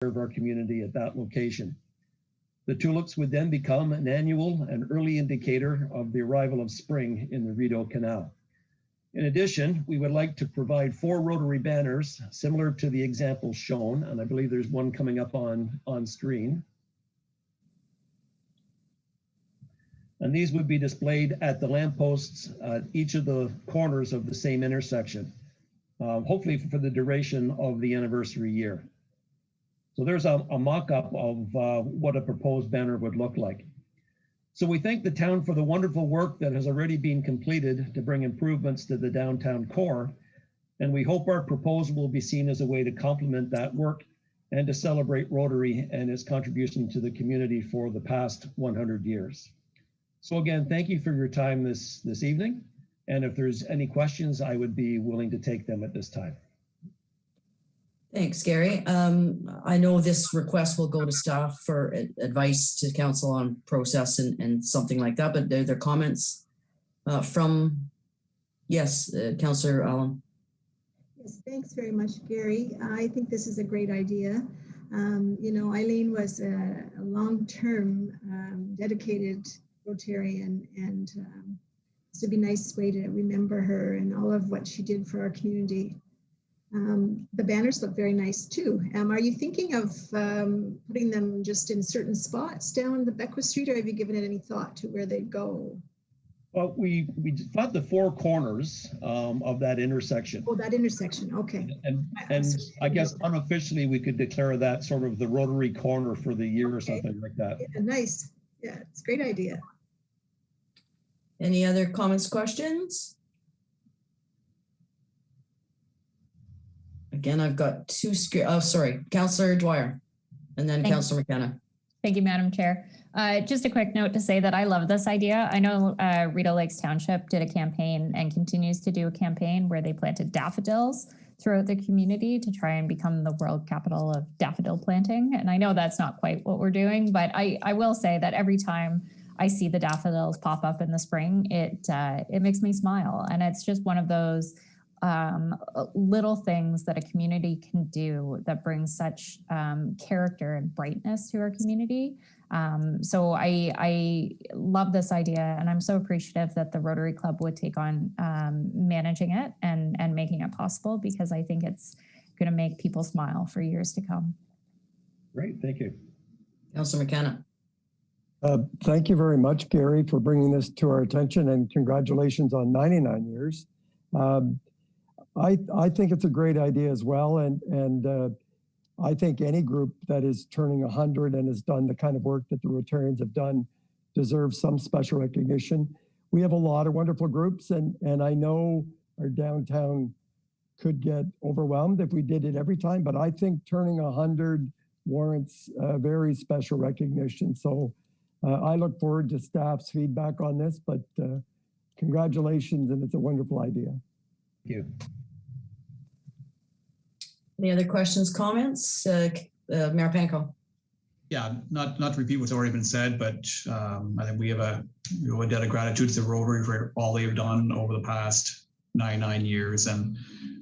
of our community at that location. The tulips would then become an annual and early indicator of the arrival of spring in the Rideau Canal. In addition, we would like to provide 4 rotary banners similar to the example shown, and I believe there's one coming up on screen. And these would be displayed at the lampposts at each of the corners of the same intersection, hopefully for the duration of the anniversary year. So there's a mock-up of what a proposed banner would look like. So we thank the town for the wonderful work that has already been completed to bring improvements to the downtown core. And we hope our proposal will be seen as a way to complement that work and to celebrate Rotary and its contribution to the community for the past 100 years. So again, thank you for your time this evening. And if there's any questions, I would be willing to take them at this time. Thanks, Gary. I know this request will go to staff for advice to council on process and something like that, but are there comments from, yes, Councillor Allen. Yes, thanks very much, Gary. I think this is a great idea. You know, Eileen was a long-term dedicated Rotarian, and this would be a nice way to remember her and all of what she did for our community. The banners look very nice too. Are you thinking of putting them just in certain spots down the Beckwith Street, or have you given it any thought to where they go? Well, we thought the 4 corners of that intersection. Oh, that intersection, okay. And I guess unofficially we could declare that sort of the Rotary corner for the year, okay, or something like that. Yeah, nice. Yeah, it's a great idea. Any other comments, questions? Again, I've got 2 sorry, Councillor Dwyer and then Councillor McKenna. Thank you, Madam Chair. Just a quick note to say that I love this idea. I know Rideau Lakes Township did a campaign and continues to do a campaign where they planted daffodils throughout the community to try and become the world capital of daffodil planting. And I know that's not quite what we're doing, but I will say that every time I see the daffodils pop up in the spring, it makes me smile. And it's just one of those little things that a community can do that brings such character and brightness to our community. So I love this idea, and I'm so appreciative that the Rotary Club would take on managing it and making it possible, because I think it's going to make people smile for years to come. Great, thank you. Councillor McKenna. Thank you very much, Gary, for bringing this to our attention, and congratulations on 99 years. I think it's a great idea as well, and I think any group that is turning 100 and has done the kind of work that the Rotarians have done deserves some special recognition. We have a lot of wonderful groups, and I know our downtown could get overwhelmed if we did it every time, but I think turning 100 warrants very special recognition. So I look forward to staff's feedback on this, but congratulations, and it's a wonderful idea. Thank you. Any other questions, comments? Mayor Panko. Yeah, not to repeat what's already been said, but I think we have a debt of gratitude to the Rotary for all they've done over the past 99 years. And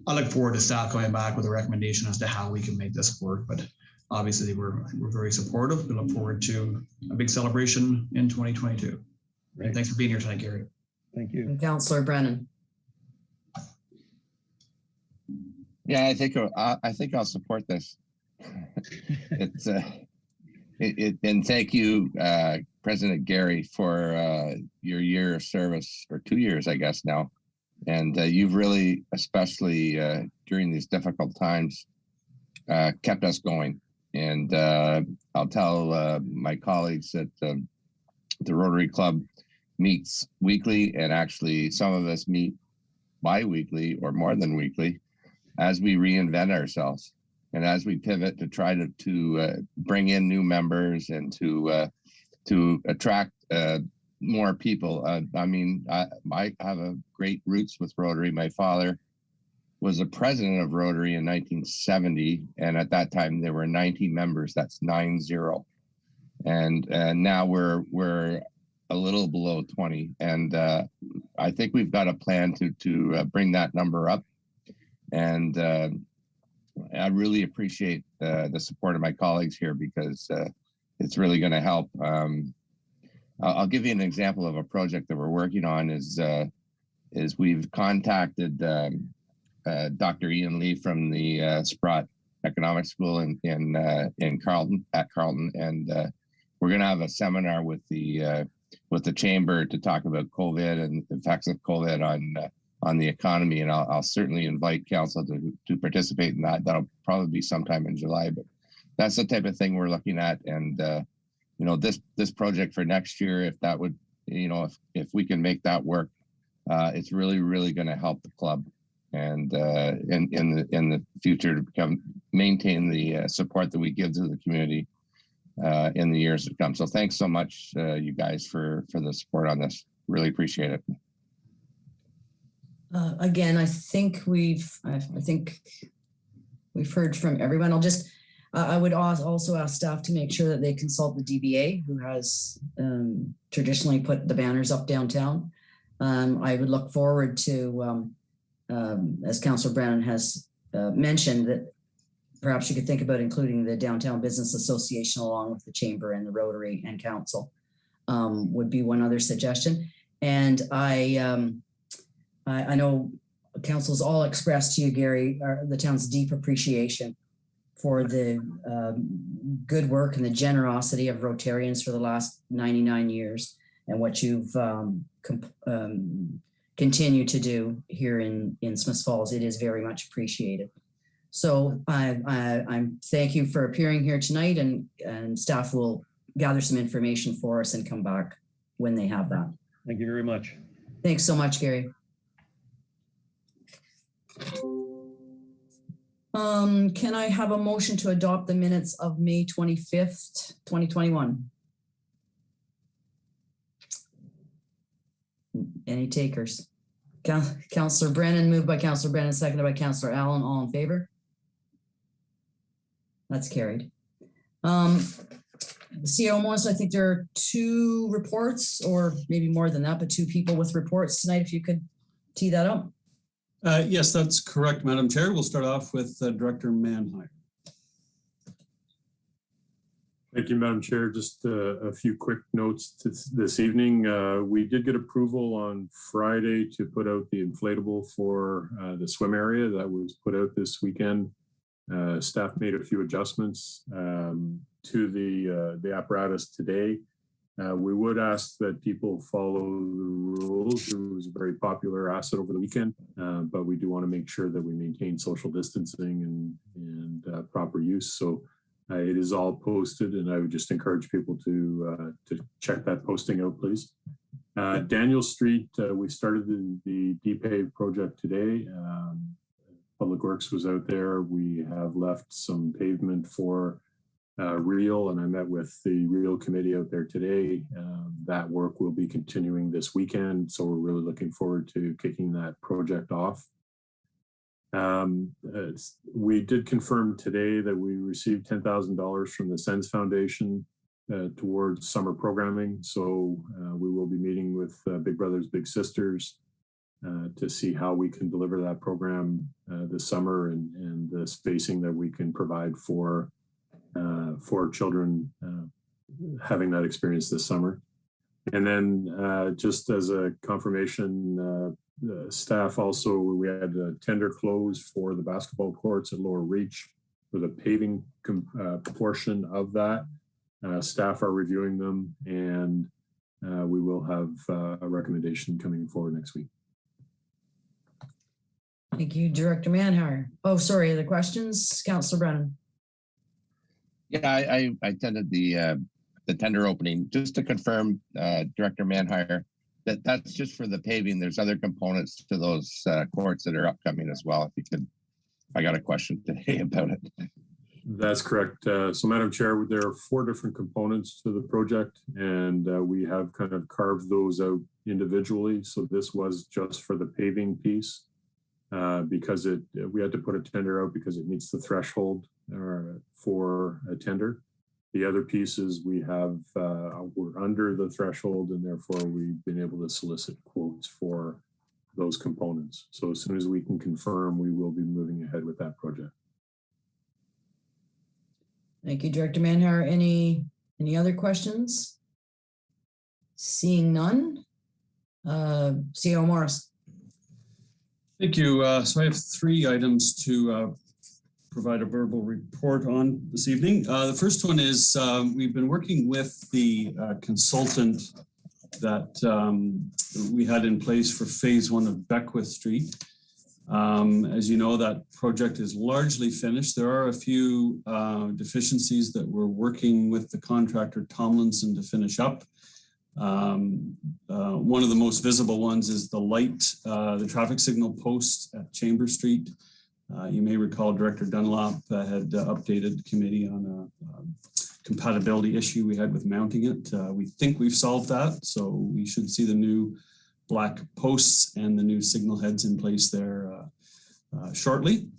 I look forward to staff coming back with a recommendation as to how we can make this work. But obviously we're very supportive. We look forward to a big celebration in 2022. And thanks for being here tonight, Gary. Thank you. And Councillor Brennan. Yeah, I think I'll support this. It's and thank you, President Gary, for your year of service, or 2 years, I guess now, and you've really, especially during these difficult times, kept us going. And I'll tell my colleagues that the Rotary Club meets weekly, and actually some of us meet bi-weekly or more than weekly, as we reinvent ourselves and as we pivot to try to bring in new members and to attract more people. I mean, I have a great roots with Rotary. My father was the president of Rotary in 1970, and at that time there were 90 members. That's 90, and now we're a little below 20, and I think we've got a plan to bring that number up. And I really appreciate the support of my colleagues here because it's really going to help. I'll give you an example of a project that we're working on is we've contacted Dr. Ian Lee from the Sprott Economics School in Carleton, and we're going to have a seminar with the chamber to talk about COVID and the effects of COVID on the economy, and I'll certainly invite council to participate in that. That'll probably be sometime in July, but that's the type of thing we're looking at. And you know, this project for next year, if that would, you know, if we can make that work, it's really going to help the club and in the future to maintain the support that we give to the community in the years to come. So thanks so much, you guys, for the support on this. Really appreciate it. Again, I think we've heard from everyone. I would also ask staff to make sure that they consult the DBA, who has traditionally put the banners up downtown. I would look forward to, as Councillor Brennan has mentioned, that perhaps you could think about including the Downtown Business Association along with the Chamber and the Rotary and Council would be one other suggestion. And I know Council's all expressed to you, Gary, the town's deep appreciation for the good work and the generosity of Rotarians for the last 99 years and what you've continued to do here in Smiths Falls. It is very much appreciated. So I'm thank you for appearing here tonight, and staff will gather some information for us and come back when they have that. Thank you very much. Thanks so much, Gary. Can I have a motion to adopt the minutes of May 25th, 2021? Any takers? Councillor Brennan, moved by Councillor Brennan, seconded by Councillor Allen. All in favor? That's carried. CEO Morris, I think there are 2 reports, or maybe more than that, but 2 people with reports tonight. If you could tee that up. Yes, that's correct, Madam Chair. We'll start off with Director Manhire. Thank you, Madam Chair. Just a few quick notes this evening. We did get approval on Friday to put out the inflatable for the swim area that was put out this weekend. Staff made a few adjustments to the apparatus today. We would ask that people follow the rules. It was a very popular asset over the weekend, but we do want to make sure that we maintain social distancing and proper use. So it is all posted, and I would just encourage people to check that posting out, please. Daniel Street, we started the DPAVE project today. Public Works was out there. We have left some pavement for REAL, and I met with the REAL committee out there today. That work will be continuing this weekend, so we're really looking forward to kicking that project off. We did confirm today that we received $10,000 from the SENS Foundation towards summer programming, so we will be meeting with Big Brothers Big Sisters to see how we can deliver that program this summer and the spacing that we can provide for children having that experience this summer. And then just as a confirmation, staff also, we had a tender close for the basketball courts at Lower Reach for the paving portion of that. Staff are reviewing them, and we will have a recommendation coming forward next week. Thank you, Director Manhire. Oh, sorry, other questions? Councillor Brennan. Yeah, I attended the tender opening. Just to confirm, Director Manhire, that's just for the paving. There's other components to those courts that are upcoming as well. If you could, I got a question today about it. That's correct. So, Madam Chair, there are 4 different components to the project, and we have kind of carved those out individually. So this was just for the paving piece because we had to put a tender out because it meets the threshold for a tender. The other pieces we have, we're under the threshold, and therefore we've been able to solicit quotes for those components. So as soon as we can confirm, we will be moving ahead with that project. Thank you, Director Manhar. Any other questions? Seeing none. CEO Morris. Thank you. So I have 3 items to provide a verbal report on this evening. The first one is we've been working with the consultant that we had in place for phase 1 of Beckwith Street. As you know, that project is largely finished. There are a few deficiencies that we're working with the contractor Tomlinson to finish up. One of the most visible ones is the light, the traffic signal post at Chambers Street. You may recall Director Dunlop had updated the committee on a compatibility issue we had with mounting it. We think we've solved that, so we should see the new black posts and the new signal heads in place there shortly.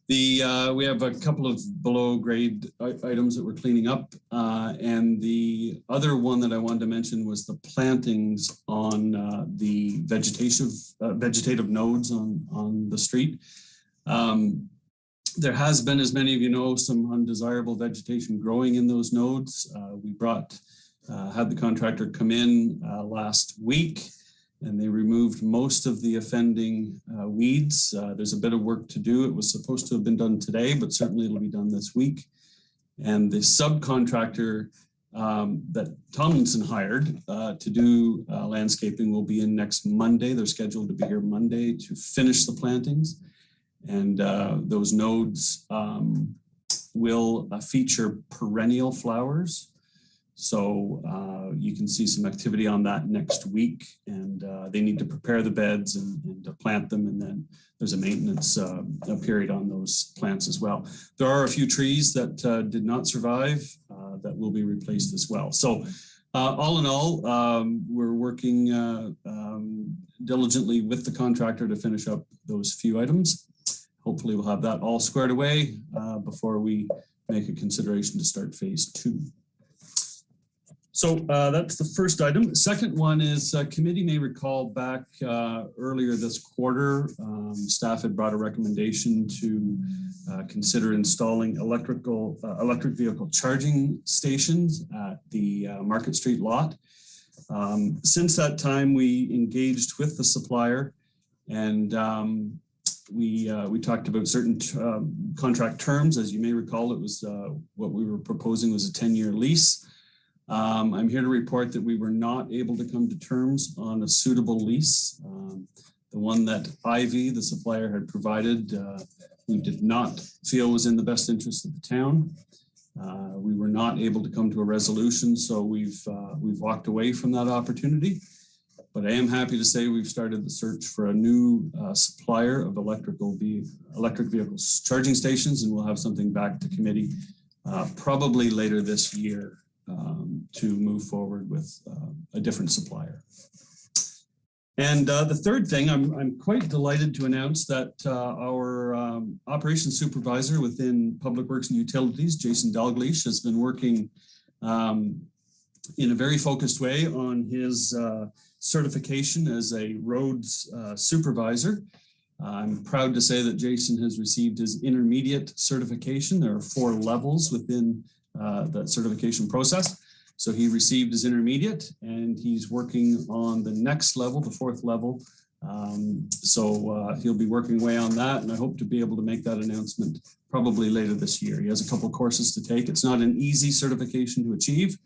We have a couple of below grade items that we're cleaning up. And the other one that I wanted to mention was the plantings on the vegetative nodes on the street. There has been, as many of you know, some undesirable vegetation growing in those nodes. We had the contractor come in last week, and they removed most of the offending weeds. There's a bit of work to do. It was supposed to have been done today, but certainly it'll be done this week. And the subcontractor that Tomlinson hired to do landscaping will be in next Monday. They're scheduled to be here Monday to finish the plantings. And those nodes will feature perennial flowers. So you can see some activity on that next week, and they need to prepare the beds and to plant them, and then there's a maintenance period on those plants as well. There are a few trees that did not survive that will be replaced as well. So all in all, we're working diligently with the contractor to finish up those few items. Hopefully we'll have that all squared away before we make a consideration to start phase 2. So that's the first item. The second one is committee may recall back earlier this quarter, staff had brought a recommendation to consider installing electric vehicle charging stations at the Market Street lot. Since that time, we engaged with the supplier, and we talked about certain contract terms. As you may recall, it was what we were proposing was a 10-year lease. I'm here to report that we were not able to come to terms on a suitable lease. The one that Ivy, the supplier, had provided, we did not feel was in the best interest of the town. We were not able to come to a resolution, so we've walked away from that opportunity. But I am happy to say we've started the search for a new supplier of electric vehicles charging stations, and we'll have something back to committee probably later this year to move forward with a different supplier. And the third thing, I'm quite delighted to announce that our operations supervisor within Public Works and Utilities, Jason Dalgleish, has been working in a very focused way on his certification as a roads supervisor. I'm proud to say that Jason has received his intermediate certification. There are 4 levels within that certification process. So he received his intermediate, and he's working on the next level, the 4th level. So he'll be working away on that, and I hope to be able to make that announcement probably later this year. He has a couple courses to take. It's not an easy certification to achieve,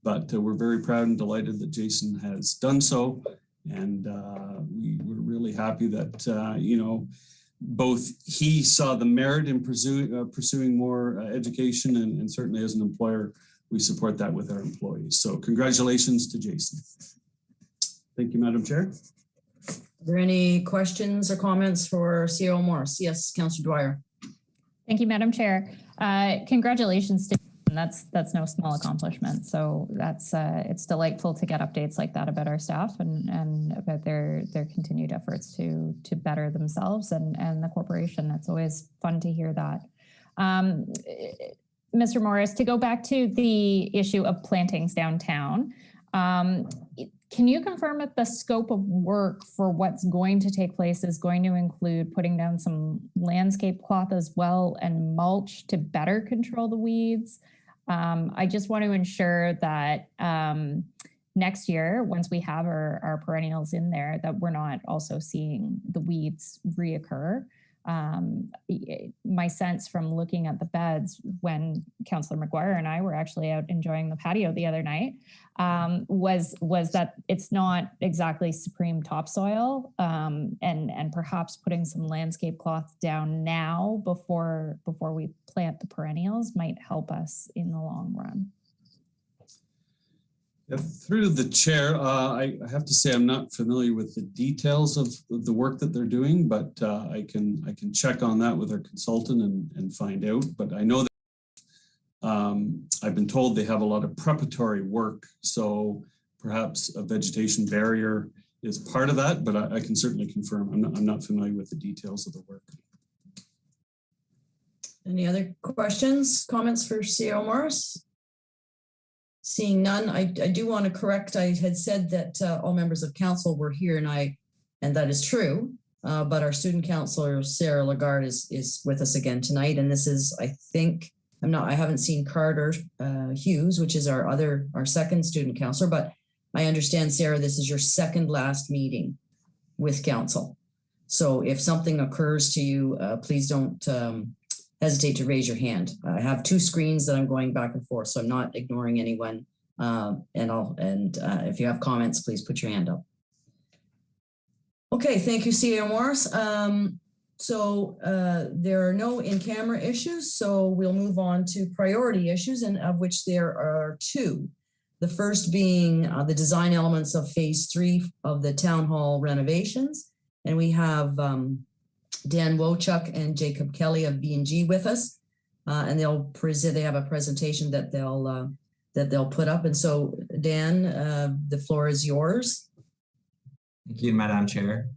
but we're very proud and delighted that Jason has done so. And we're really happy that, both he saw the merit in pursuing more education, and certainly as an employer, we support that with our employees. So congratulations to Jason. Thank you, Madam Chair. Are there any questions or comments for CEO Morris? Yes, Councillor Dwyer. Thank you, Madam Chair. Congratulations to that's no small accomplishment. So that's it's delightful to get updates like that about our staff and about their continued efforts to better themselves and the corporation. It's always fun to hear that. Mr. Morris, to go back to the issue of plantings downtown, Can you confirm if the scope of work for what's going to take place is going to include putting down some landscape cloth as well and mulch to better control the weeds? I just want to ensure that next year, once we have our perennials in there, that we're not also seeing the weeds reoccur. My sense from looking at the beds when Councillor McGuire and I were actually out enjoying the patio the other night was that it's not exactly supreme topsoil, and perhaps putting some landscape cloth down now before we plant the perennials might help us in the long run. Through the chair, I have to say I'm not familiar with the details of the work that they're doing, but I can check on that with our consultant and find out. But I know that I've been told they have a lot of preparatory work, so perhaps a vegetation barrier is part of that. But I can certainly confirm. I'm not familiar with the details of the work. Any other questions, comments for CEO Morris? Seeing none, I do want to correct. I had said that all members of council were here, and that is true. But our student councillor Sarah Lagarde is with us again tonight, and this is, I think, I haven't seen Carter Hughes, which is our second student councillor. But I understand, Sarah, this is your second last meeting with council. So if something occurs to you, please don't hesitate to raise your hand. I have two screens that I'm going back and forth, so I'm not ignoring anyone. If you have comments, please put your hand up. Okay, thank you, CEO Morris. There are no in-camera issues, so we'll move on to priority issues, and of which there are two. The first being the design elements of phase 3 of the town hall renovations, and we have Dan Wochuk and Jacob Kelly of B&G with us, and they have a presentation that they'll put up. And so, Dan, the floor is yours. Thank you, Madam Chair.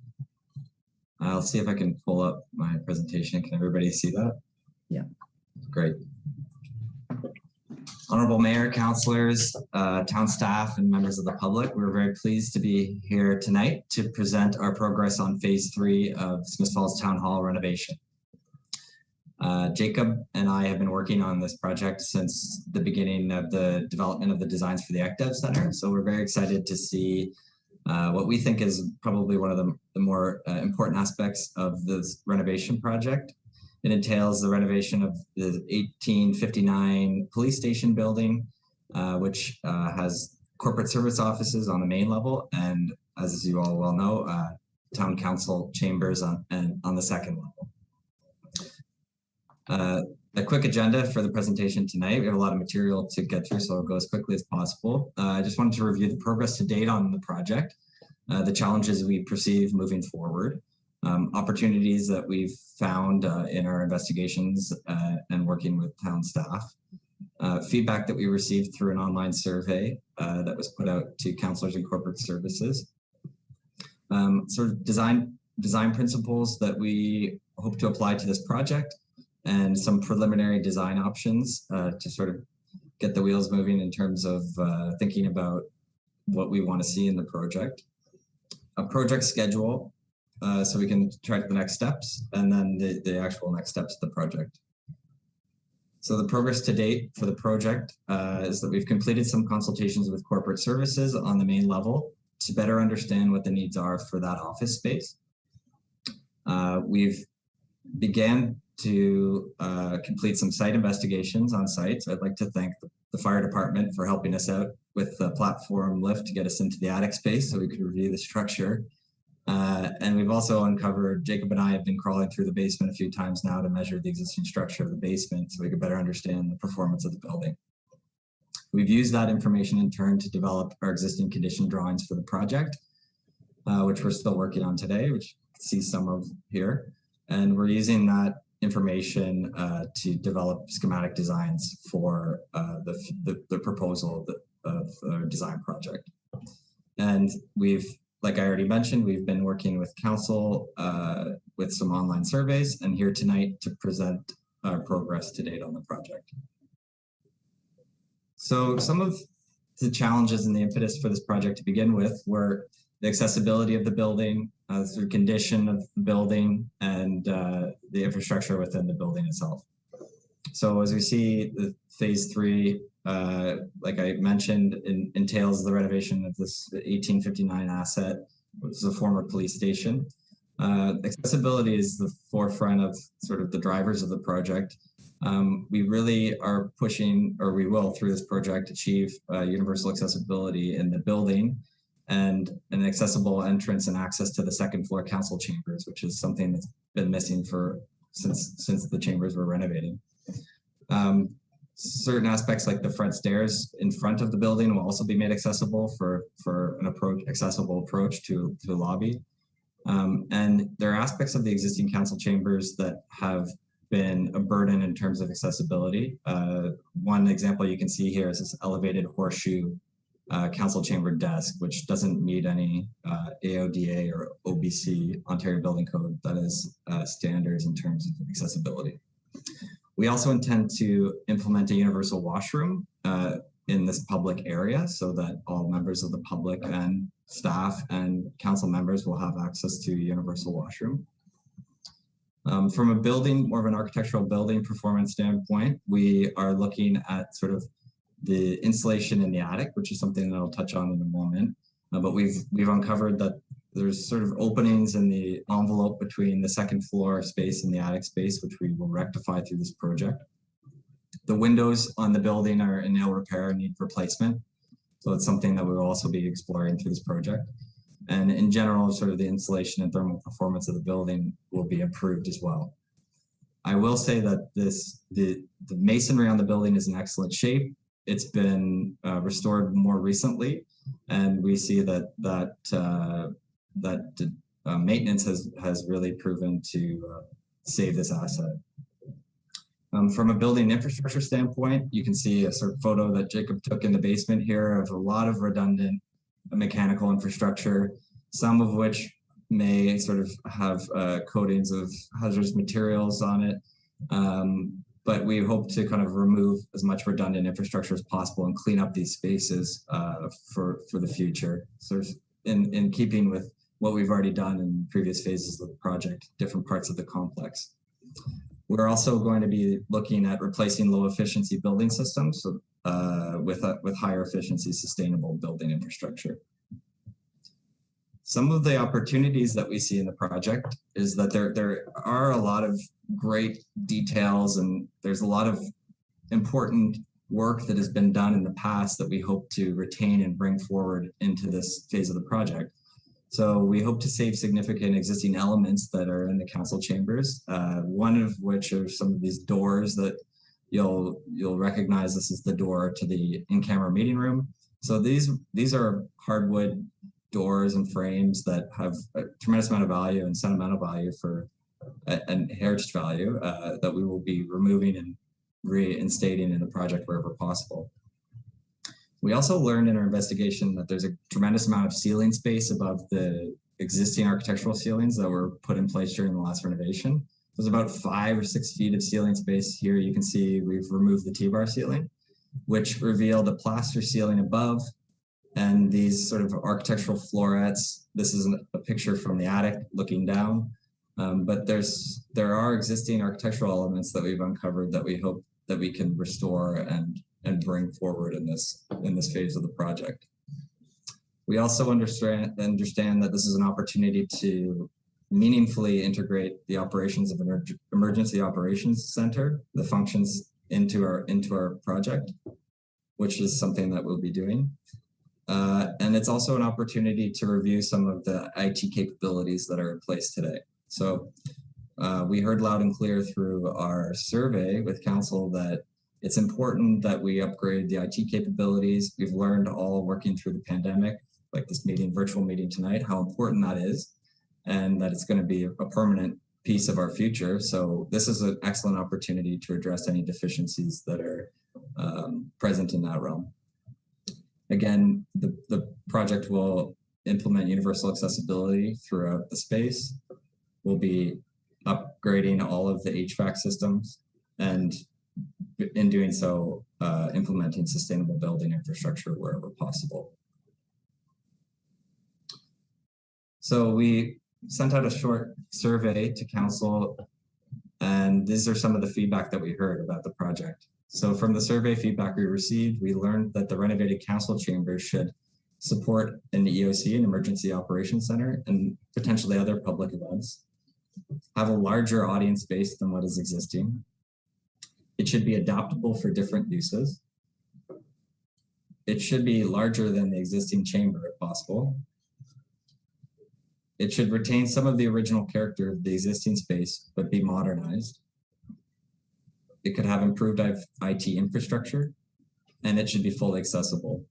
I'll see if I can pull up my presentation. Can everybody see that? Yeah. Great. Honorable Mayor, councillors, town staff, and members of the public, we're very pleased to be here tonight to present our progress on phase 3 of Smith Falls Town Hall renovation. Jacob and I have been working on this project since the beginning of the development of the designs for the ECDEV Center. So we're very excited to see what we think is probably one of the more important aspects of this renovation project. It entails the renovation of the 1859 police station building, which has corporate service offices on the main level, and as you all well know, town council chambers on the second level. A quick agenda for the presentation tonight. We have a lot of material to get through, so I'll go as quickly as possible. I just wanted to review the progress to date on the project, the challenges we perceive moving forward, opportunities that we've found in our investigations and working with town staff, feedback that we received through an online survey that was put out to councillors and corporate services, sort of design principles that we hope to apply to this project, and some preliminary design options to sort of get the wheels moving in terms of thinking about what we want to see in the project. A project schedule, so we can track the next steps, and then the actual next steps of the project. So the progress to date for the project is that we've completed some consultations with corporate services on the main level to better understand what the needs are for that office space. We've began to complete some site investigations on site. So I'd like to thank the fire department for helping us out with the platform lift to get us into the attic space so we could review the structure. And we've also uncovered, Jacob and I have been crawling through the basement a few times now to measure the existing structure of the basement so we could better understand the performance of the building. We've used that information in turn to develop our existing condition drawings for the project, which we're still working on today, which you can see some of here. And we're using that information to develop schematic designs for the proposal of the design project. And we've, like I already mentioned, we've been working with council with some online surveys, and here tonight to present our progress to date on the project. So some of the challenges and the impetus for this project to begin with were the accessibility of the building, the condition of the building, and the infrastructure within the building itself. So as we see, the phase 3, like I mentioned, entails the renovation of this 1859 asset, which is a former police station. Accessibility is the forefront of sort of the drivers of the project. We really are pushing, or we will through this project, achieve universal accessibility in the building and an accessible entrance and access to the second floor council chambers, which is something that's been missing since the chambers were renovating. Certain aspects like the front stairs in front of the building will also be made accessible for an accessible approach to the lobby. And there are aspects of the existing council chambers that have been a burden in terms of accessibility. One example you can see here is this elevated horseshoe council chamber desk, which doesn't meet any AODA or OBC, Ontario Building Code, that is standards in terms of accessibility. We also intend to implement a universal washroom in this public area so that all members of the public and staff and council members will have access to a universal washroom. From a building, more of an architectural building performance standpoint, we are looking at sort of the insulation in the attic, which is something that I'll touch on in a moment. But we've uncovered that there's sort of openings in the envelope between the second floor space and the attic space, which we will rectify through this project. The windows on the building are in ill repair and need replacement. So it's something that we will also be exploring through this project. And in general, sort of the insulation and thermal performance of the building will be improved as well. I will say that the masonry on the building is in excellent shape. It's been restored more recently, and we see that maintenance has really proven to save this asset. From a building infrastructure standpoint, you can see a sort of photo that Jacob took in the basement here of a lot of redundant mechanical infrastructure, some of which may sort of have coatings of hazardous materials on it. But we hope to kind of remove as much redundant infrastructure as possible and clean up these spaces for the future. Sort of in keeping with what we've already done in previous phases of the project, different parts of the complex. We're also going to be looking at replacing low efficiency building systems with higher efficiency sustainable building infrastructure. Some of the opportunities that we see in the project is that there are a lot of great details, and there's a lot of important work that has been done in the past that we hope to retain and bring forward into this phase of the project. So we hope to save significant existing elements that are in the council chambers, one of which are some of these doors that you'll recognize. This is the door to the in-camera meeting room. So these are hardwood doors and frames that have a tremendous amount of value and sentimental value for and heritage value that we will be removing and reinstating in the project wherever possible. We also learned in our investigation that there's a tremendous amount of ceiling space above the existing architectural ceilings that were put in place during the last renovation. There's about 5 or 6 feet of ceiling space here. You can see we've removed the T-bar ceiling, which revealed a plaster ceiling above and these sort of architectural florets. This is a picture from the attic looking down, but there are existing architectural elements that we've uncovered that we hope that we can restore and bring forward in this phase of the project. We also understand that this is an opportunity to meaningfully integrate the operations of an emergency operations center, the functions into our project, which is something that we'll be doing. And it's also an opportunity to review some of the IT capabilities that are in place today. So we heard loud and clear through our survey with council that it's important that we upgrade the IT capabilities. We've learned all working through the pandemic, like this virtual meeting tonight, how important that is, and that it's going to be a permanent piece of our future. So this is an excellent opportunity to address any deficiencies that are present in that realm. Again, the project will implement universal accessibility throughout the space. We'll be upgrading all of the HVAC systems and in doing so, implementing sustainable building infrastructure wherever possible. So we sent out a short survey to council, and these are some of the feedback that we heard about the project. So from the survey feedback we received, we learned that the renovated council chambers should support an EOC, an Emergency Operations Center, and potentially other public events, have a larger audience space than what is existing. It should be adaptable for different uses. It should be larger than the existing chamber if possible. It should retain some of the original character of the existing space, but be modernized. It could have improved IT infrastructure, and it should be fully accessible.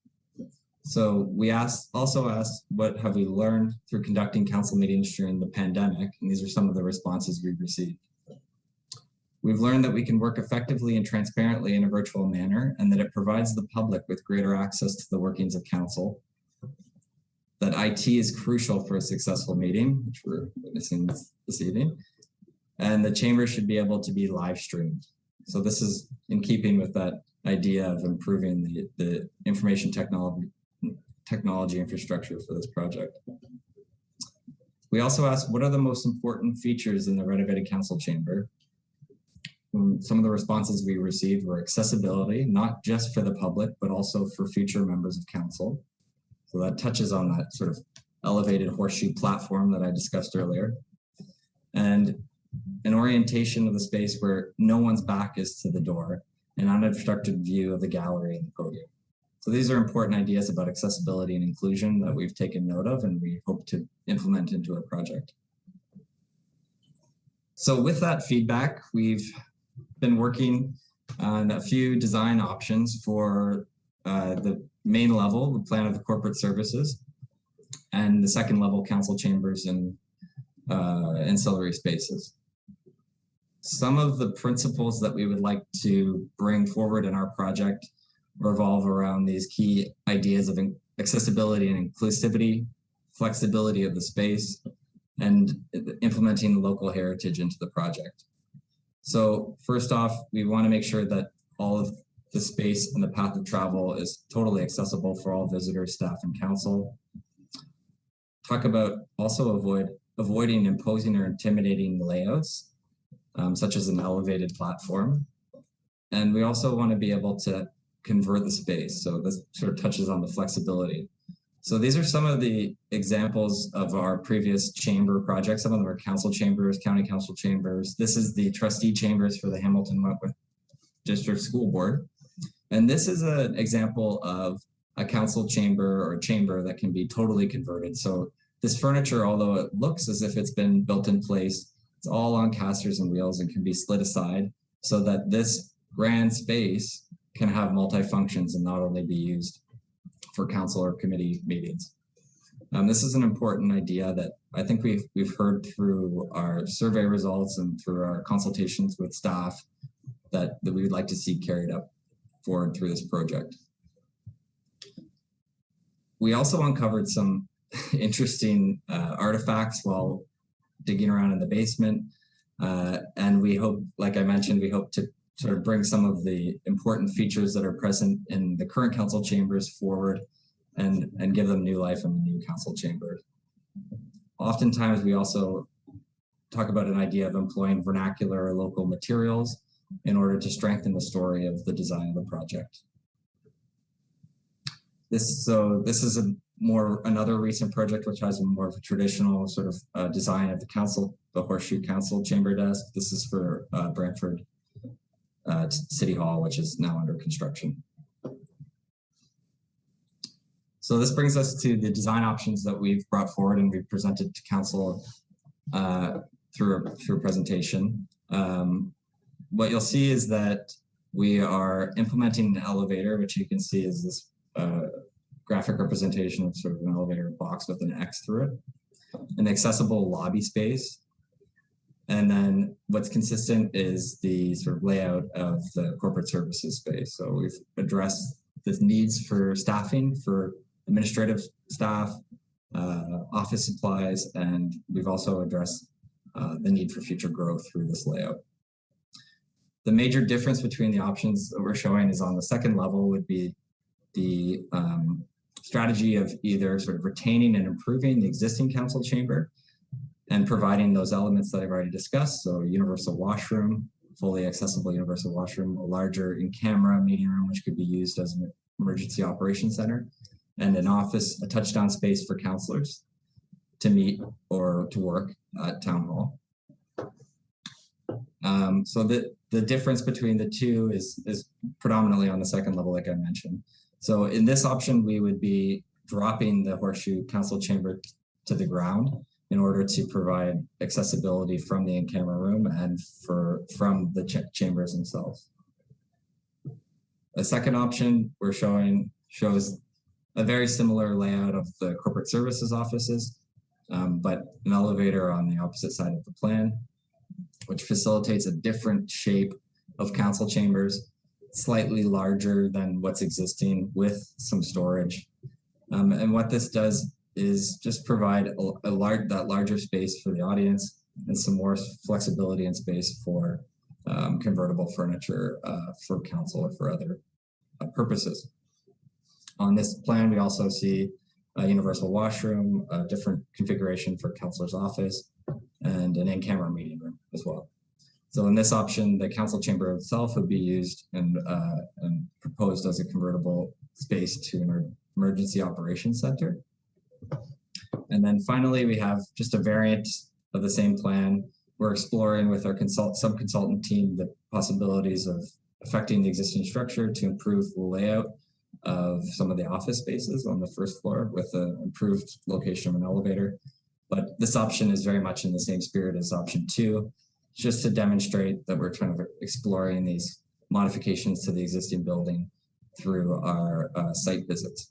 So we also asked, what have we learned through conducting council meetings during the pandemic? And these are some of the responses we've received. We've learned that we can work effectively and transparently in a virtual manner, and that it provides the public with greater access to the workings of council. That IT is crucial for a successful meeting, which we're witnessing this evening, and the chamber should be able to be live streamed. So this is in keeping with that idea of improving the information technology infrastructure for this project. We also asked, what are the most important features in the renovated council chamber? Some of the responses we received were accessibility, not just for the public, but also for future members of council. So that touches on that sort of elevated horseshoe platform that I discussed earlier. And an orientation of the space where no one's back is to the door, an unobstructed view of the gallery and the podium. So these are important ideas about accessibility and inclusion that we've taken note of and we hope to implement into our project. So with that feedback, we've been working on a few design options for the main level, the plan of the corporate services, and the second level council chambers and ancillary spaces. Some of the principles that we would like to bring forward in our project revolve around these key ideas of accessibility and inclusivity, flexibility of the space, and implementing local heritage into the project. So first off, we want to make sure that all of the space and the path of travel is totally accessible for all visitors, staff, and council. Talk about also avoiding imposing or intimidating layouts, such as an elevated platform. And we also want to be able to convert the space. So this sort of touches on the flexibility. So these are some of the examples of our previous chamber projects. Some of them are council chambers, county council chambers. This is the trustee chambers for the Hamilton Wentworth District School Board. And this is an example of a council chamber or a chamber that can be totally converted. So this furniture, although it looks as if it's been built in place, it's all on casters and wheels and can be slid aside so that this grand space can have multi-functions and not only be used for council or committee meetings. This is an important idea that I think we've heard through our survey results and through our consultations with staff that we would like to see carried up forward through this project. We also uncovered some interesting artifacts while digging around in the basement. And we hope, like I mentioned, we hope to sort of bring some of the important features that are present in the current council chambers forward and give them new life in the new council chamber. Oftentimes, we also talk about an idea of employing vernacular or local materials in order to strengthen the story of the design of the project. This is another recent project which has a more of a traditional sort of design of the Horseshoe Council chamber desk. This is for Brantford City Hall, which is now under construction. So this brings us to the design options that we've brought forward and we've presented to council through a presentation. What you'll see is that we are implementing an elevator, which you can see is this graphic representation of sort of an elevator box with an X through it, an accessible lobby space. And then what's consistent is the sort of layout of the corporate services space. So we've addressed the needs for staffing, for administrative staff, office supplies, and we've also addressed the need for future growth through this layout. The major difference between the options that we're showing is on the second level would be the strategy of either sort of retaining and improving the existing council chamber and providing those elements that I've already discussed. So universal washroom, fully accessible universal washroom, a larger in-camera meeting room, which could be used as an emergency operations center, and an office, a touchdown space for councilors to meet or to work at town hall. So the difference between the two is predominantly on the second level, like I mentioned. So in this option, we would be dropping the horseshoe council chamber to the ground in order to provide accessibility from the in-camera room and from the chambers themselves. A second option we're showing shows a very similar layout of the corporate services offices, but an elevator on the opposite side of the plan, which facilitates a different shape of council chambers, slightly larger than what's existing with some storage. And what this does is just provide that larger space for the audience and some more flexibility and space for convertible furniture for council or for other purposes. On this plan, we also see a universal washroom, a different configuration for councilor's office, and an in-camera meeting room as well. So in this option, the council chamber itself would be used and proposed as a convertible space to an emergency operations center. And then finally, we have just a variant of the same plan. We're exploring with our sub-consultant team the possibilities of affecting the existing structure to improve the layout of some of the office spaces on the first floor with an improved location of an elevator. But this option is very much in the same spirit as option 2, just to demonstrate that we're trying to exploring these modifications to the existing building through our site visits.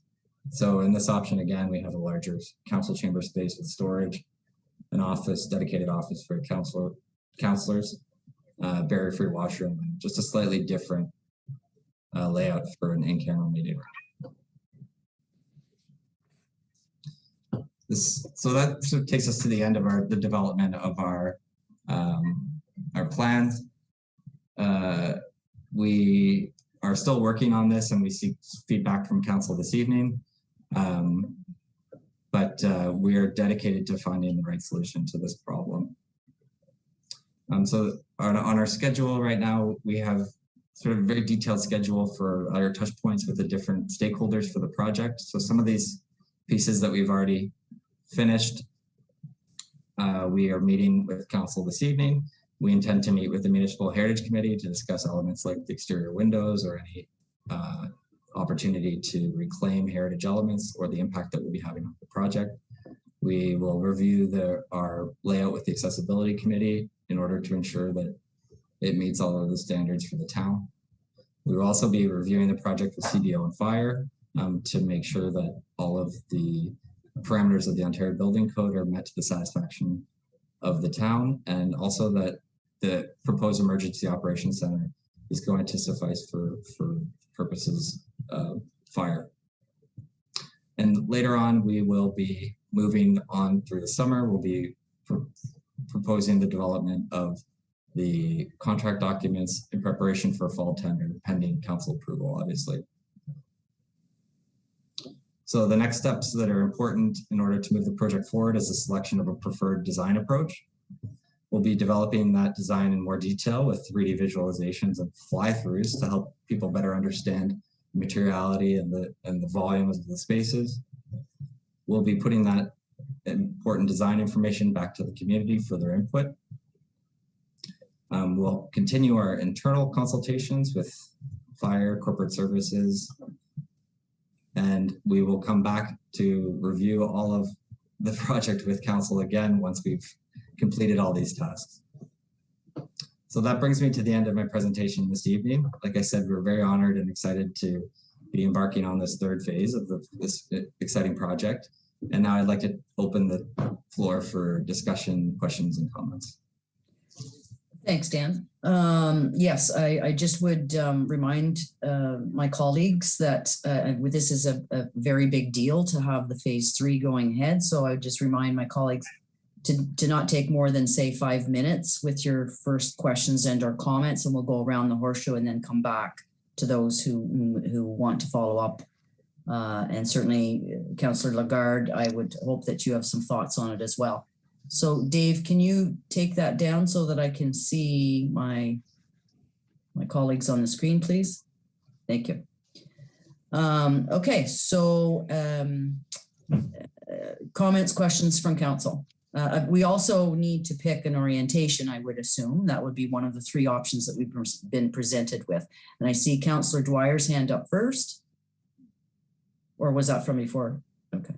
So in this option, again, we have a larger council chamber space with storage, an office, dedicated office for councilors, barrier-free washroom, and just a slightly different layout for an in-camera meeting room. So that sort of takes us to the end of the development of our plans. We are still working on this and we seek feedback from council this evening. But we are dedicated to finding the right solution to this problem. So on our schedule right now, we have sort of a very detailed schedule for our touch points with the different stakeholders for the project. So some of these pieces that we've already finished, we are meeting with council this evening. We intend to meet with the Municipal Heritage Committee to discuss elements like the exterior windows or any opportunity to reclaim heritage elements or the impact that we'll be having on the project. We will review our layout with the Accessibility Committee in order to ensure that it meets all of the standards for the town. We will also be reviewing the project with CBO and Fire to make sure that all of the parameters of the Ontario Building Code are met to the satisfaction of the town, and also that the proposed emergency operations center is going to suffice for purposes of fire. And later on, we will be moving on through the summer. We'll be proposing the development of the contract documents in preparation for fall tender, pending council approval, obviously. So the next steps that are important in order to move the project forward is the selection of a preferred design approach. We'll be developing that design in more detail with 3D visualizations and fly-throughs to help people better understand the materiality and the volume of the spaces. We'll be putting that important design information back to the community for their input. We'll continue our internal consultations with Fire, corporate services, and we will come back to review all of the project with council again once we've completed all these tasks. So that brings me to the end of my presentation this evening. Like I said, we're very honored and excited to be embarking on this third phase of this exciting project. And now I'd like to open the floor for discussion, questions, and comments. Thanks, Dan. Yes, I just would remind my colleagues that this is a very big deal to have the phase 3 going ahead. So I would just remind my colleagues to not take more than, say, 5 minutes with your first questions and or comments, and we'll go around the horseshoe and then come back to those who want to follow up. And certainly, Councillor Lagarde, I would hope that you have some thoughts on it as well. So Dave, can you take that down so that I can see my colleagues on the screen, please? Thank you. Okay, so comments, questions from council. We also need to pick an orientation, I would assume. That would be one of the 3 options that we've been presented with. And I see Councillor Dwyer's hand up first. Or was that from before? Okay.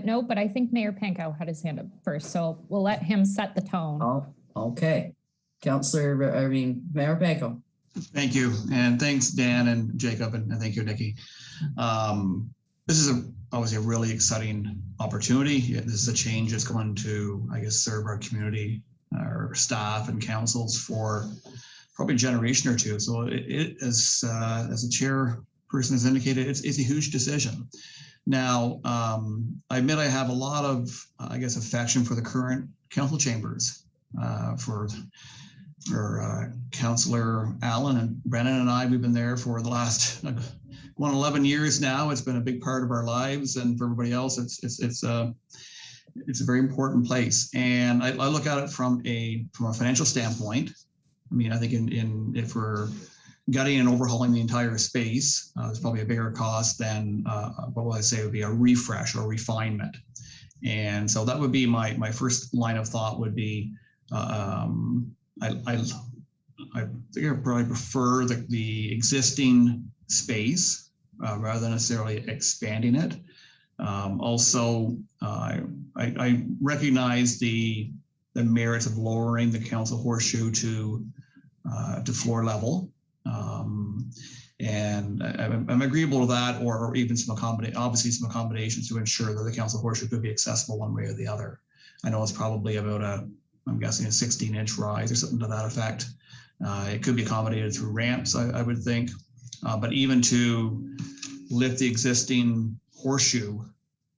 No, but I think Mayor Pankow had his hand up first, so we'll let him set the tone. Oh, okay. Mayor Pankow. Thank you. And thanks, Dan and Jacob, and thank you, Nikki. This is obviously a really exciting opportunity. This is a change that's going to, I guess, serve our community, our staff and councils for probably a generation or 2. So it as the chairperson has indicated, it's a huge decision. Now, I admit I have a lot of, I guess, affection for the current council chambers, for Councillor Allen and Brennan and I. We've been there for the last 11 years now. It's been a big part of our lives, and for everybody else, it's a very important place. And I look at it from a financial standpoint. I mean, I think if we're gutting and overhauling the entire space, it's probably a bigger cost than what would I say would be a refresh or refinement. And so that would be my first line of thought would be, I think I probably prefer the existing space rather than necessarily expanding it. Also, I recognize the merits of lowering the council horseshoe to floor level. And I'm agreeable to that, or even some accommodations to ensure that the council horseshoe could be accessible one way or the other. I know it's probably about I'm guessing a 16-inch rise or something to that effect. It could be accommodated through ramps, I would think. But even to lift the existing horseshoe,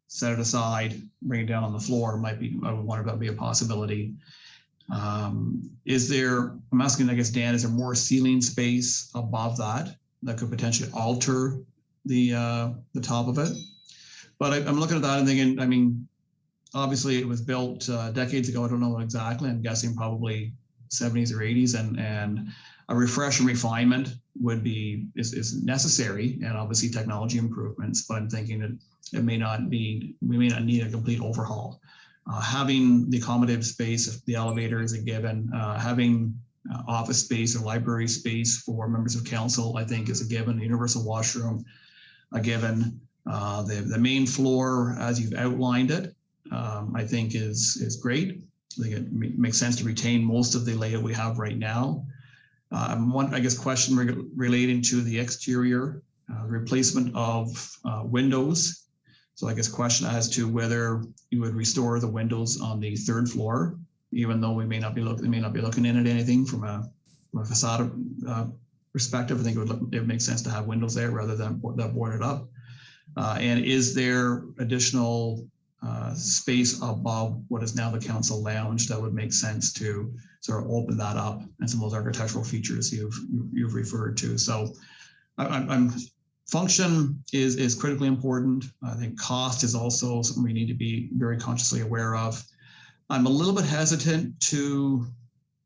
set it aside, bring it down on the floor I would wonder if that would be a possibility. I'm asking, I guess, Dan, is there more ceiling space above that could potentially alter the top of it? But I'm looking at that and thinking, I mean, obviously it was built decades ago. I don't know exactly. I'm guessing probably 70s or 80s, and a refresh and refinement is necessary, and obviously technology improvements. But I'm thinking that we may not need a complete overhaul. Having the accommodative space, if the elevator is a given, having office space or library space for members of council, I think is a given. Universal washroom, a given. The main floor, as you've outlined it, I think is great. I think it makes sense to retain most of the layout we have right now. One, I guess, question relating to the exterior, replacement of windows. So I guess question as to whether you would restore the windows on the 3rd floor, even though we may not be looking in at anything from a facade perspective. I think it makes sense to have windows there rather than that boarded up. And is there additional space above what is now the council lounge that would make sense to sort of open that up, and some of those architectural features you've referred to? So function is critically important. I think cost is also something we need to be very consciously aware of. I'm a little bit hesitant to,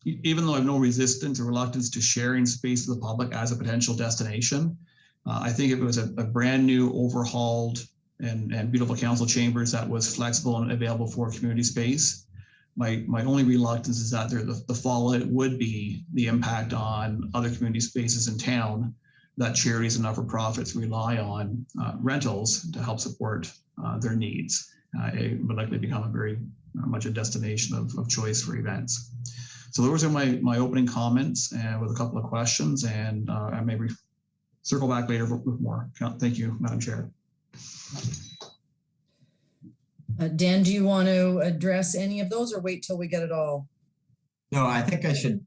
even though I have no resistance or reluctance to sharing space with the public as a potential destination. I think if it was a brand new, overhauled and beautiful council chambers that was flexible and available for community space, my only reluctance is that the fallout would be the impact on other community spaces in town that charities and not-for-profits rely on rentals to help support their needs. It would likely become very much a destination of choice for events. So those are my opening comments with a couple of questions, and I may circle back later with more. Thank you, Madam Chair. Dan, do you want to address any of those or wait till we get it all? No, I think I should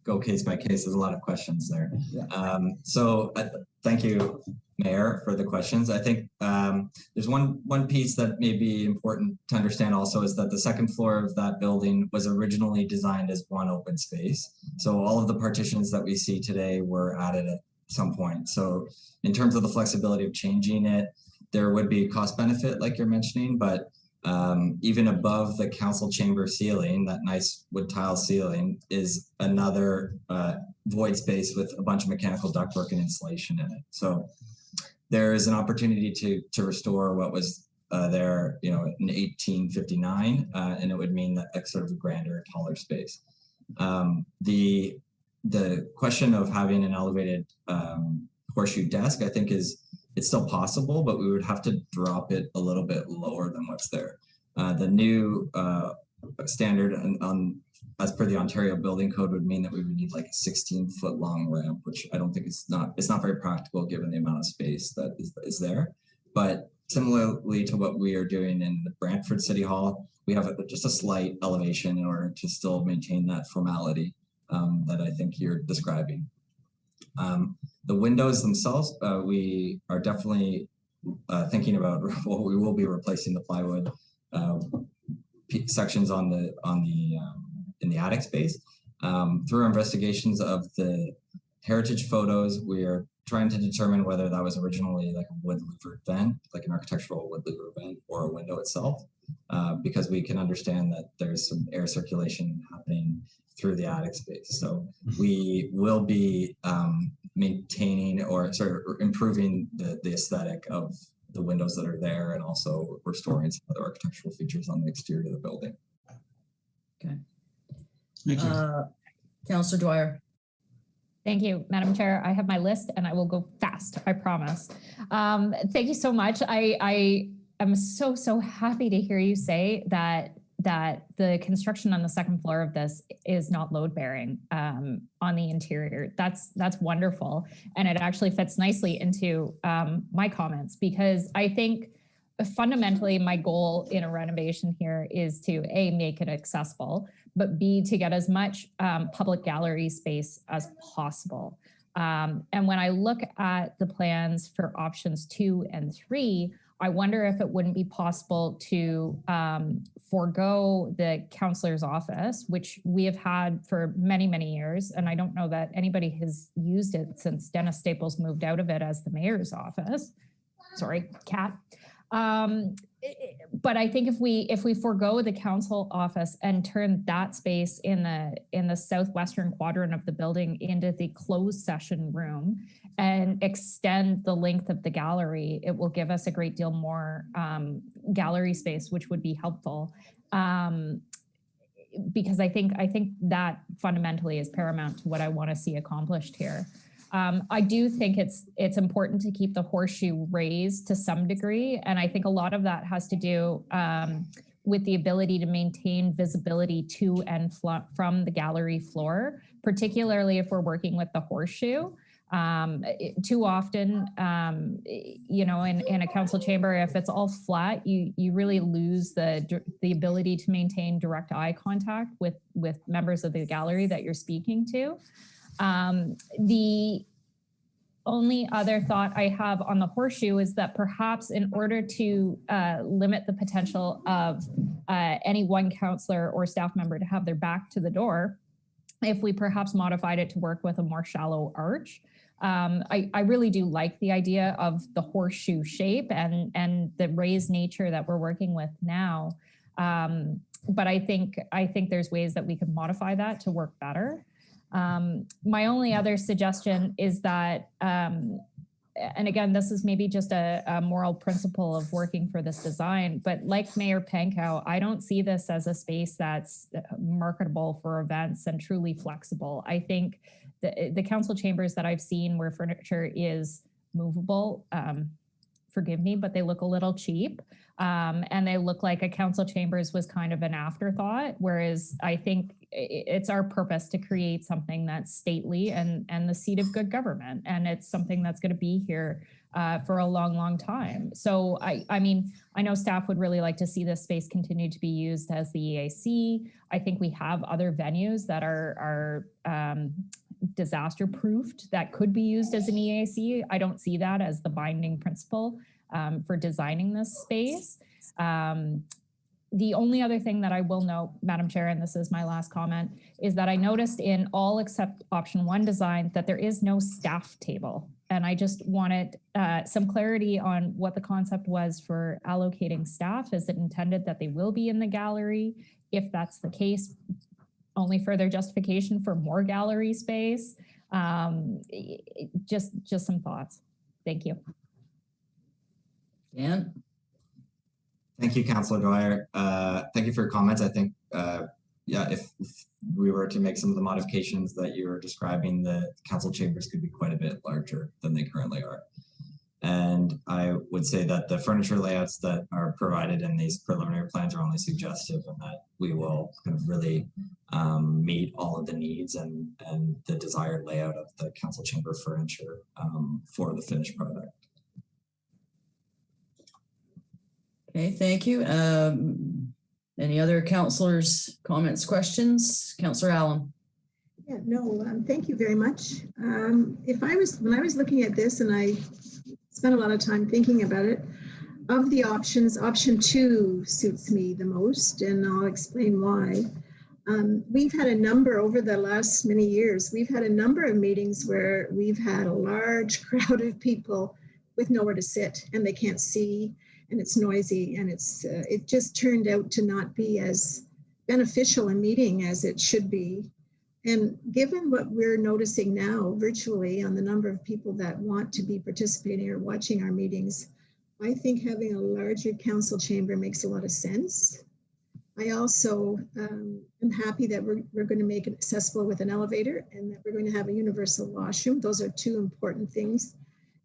go case by case. There's a lot of questions there. Yeah. Thank you, Mayor, for the questions. I think there's one piece that may be important to understand also is that the second floor of that building was originally designed as one open space. So all of the partitions that we see today were added at some point. So in terms of the flexibility of changing it, there would be cost benefit like you're mentioning, but even above the council chamber ceiling, that nice wood tile ceiling, is another void space with a bunch of mechanical ductwork and insulation in it. So there is an opportunity to restore what was there, in 1859, and it would mean that a sort of grander, taller space. The question of having an elevated horseshoe desk, I think it's still possible, but we would have to drop it a little bit lower than what's there. The new standard as per the Ontario Building Code would mean that we would need like a 16-foot long ramp, which I don't think it's not very practical given the amount of space that is there. But similarly to what we are doing in the Brantford City Hall, we have just a slight elevation in order to still maintain that formality that I think you're describing. The windows themselves, we are definitely thinking about we will be replacing the plywood sections in the attic space. Through our investigations of the heritage photos, we are trying to determine whether that was originally like a wood louvered vent, like an architectural wood louvered vent, or a window itself, because we can understand that there's some air circulation happening through the attic space. So we will be maintaining or improving the aesthetic of the windows that are there, and also restoring some other architectural features on the exterior of the building. Okay. Thank you. Councillor Dwyer. Thank you, Madam Chair. I have my list and I will go fast, I promise. Thank you so much. I am so happy to hear you say that the construction on the second floor of this is not load bearing on the interior. That's wonderful. And it actually fits nicely into my comments, because I think fundamentally my goal in a renovation here is to A, make it accessible, but B, to get as much public gallery space as possible. And when I look at the plans for options 2 and 3, I wonder if it wouldn't be possible to forego the counselor's office, which we have had for many, many years. And I don't know that anybody has used it since Dennis Staples moved out of it as the mayor's office. Sorry, cat. But I think if we forego the council office and turn that space in the southwestern quadrant of the building into the closed session room and extend the length of the gallery, it will give us a great deal more gallery space, which would be helpful. Because I think that fundamentally is paramount to what I want to see accomplished here. I do think it's important to keep the horseshoe raised to some degree. And I think a lot of that has to do with the ability to maintain visibility to and from the gallery floor, particularly if we're working with the horseshoe. Too often, in a council chamber, if it's all flat, you really lose the ability to maintain direct eye contact with members of the gallery that you're speaking to. The only other thought I have on the horseshoe is that perhaps in order to limit the potential of any one counselor or staff member to have their back to the door, if we perhaps modified it to work with a more shallow arch. I really do like the idea of the horseshoe shape and the raised nature that we're working with now. But I think there's ways that we could modify that to work better. My only other suggestion is that, and again, this is maybe just a moral principle of working for this design, but like Mayor Pankow, I don't see this as a space that's marketable for events and truly flexible. I think the council chambers that I've seen where furniture is movable, forgive me, but they look a little cheap. And they look like a council chambers was kind of an afterthought, whereas I think it's our purpose to create something that's stately and the seat of good government. And it's something that's going to be here for a long, long time. So I mean, I know staff would really like to see this space continue to be used as the EAC. I think we have other venues that are disaster proofed that could be used as an EAC. I don't see that as the binding principle for designing this space. The only other thing that I will note, Madam Chair, and this is my last comment, is that I noticed in all except option 1 design that there is no staff table. And I just wanted some clarity on what the concept was for allocating staff. Is it intended that they will be in the gallery? If that's the case, only further justification for more gallery space. Just some thoughts. Thank you. Dan? Thank you, Councillor Dwyer. Thank you for your comments. I think, yeah, if we were to make some of the modifications that you were describing, the council chambers could be quite a bit larger than they currently are. And I would say that the furniture layouts that are provided in these preliminary plans are only suggestive, and that we will kind of really meet all of the needs and the desired layout of the council chamber furniture for the finished product. Okay, thank you. Any other councillors, comments, questions? Councillor Allen. Yeah, no, thank you very much. When I was looking at this, and I spent a lot of time thinking about it, of the options, option 2 suits me the most, and I'll explain why. We've had a number over the last many years, we've had a number of meetings where we've had a large crowd of people with nowhere to sit, and they can't see, and it's noisy, and it just turned out to not be as beneficial a meeting as it should be. And given what we're noticing now virtually on the number of people that want to be participating or watching our meetings, I think having a larger council chamber makes a lot of sense. I also am happy that we're going to make it accessible with an elevator, and that we're going to have a universal washroom. Those are 2 important things.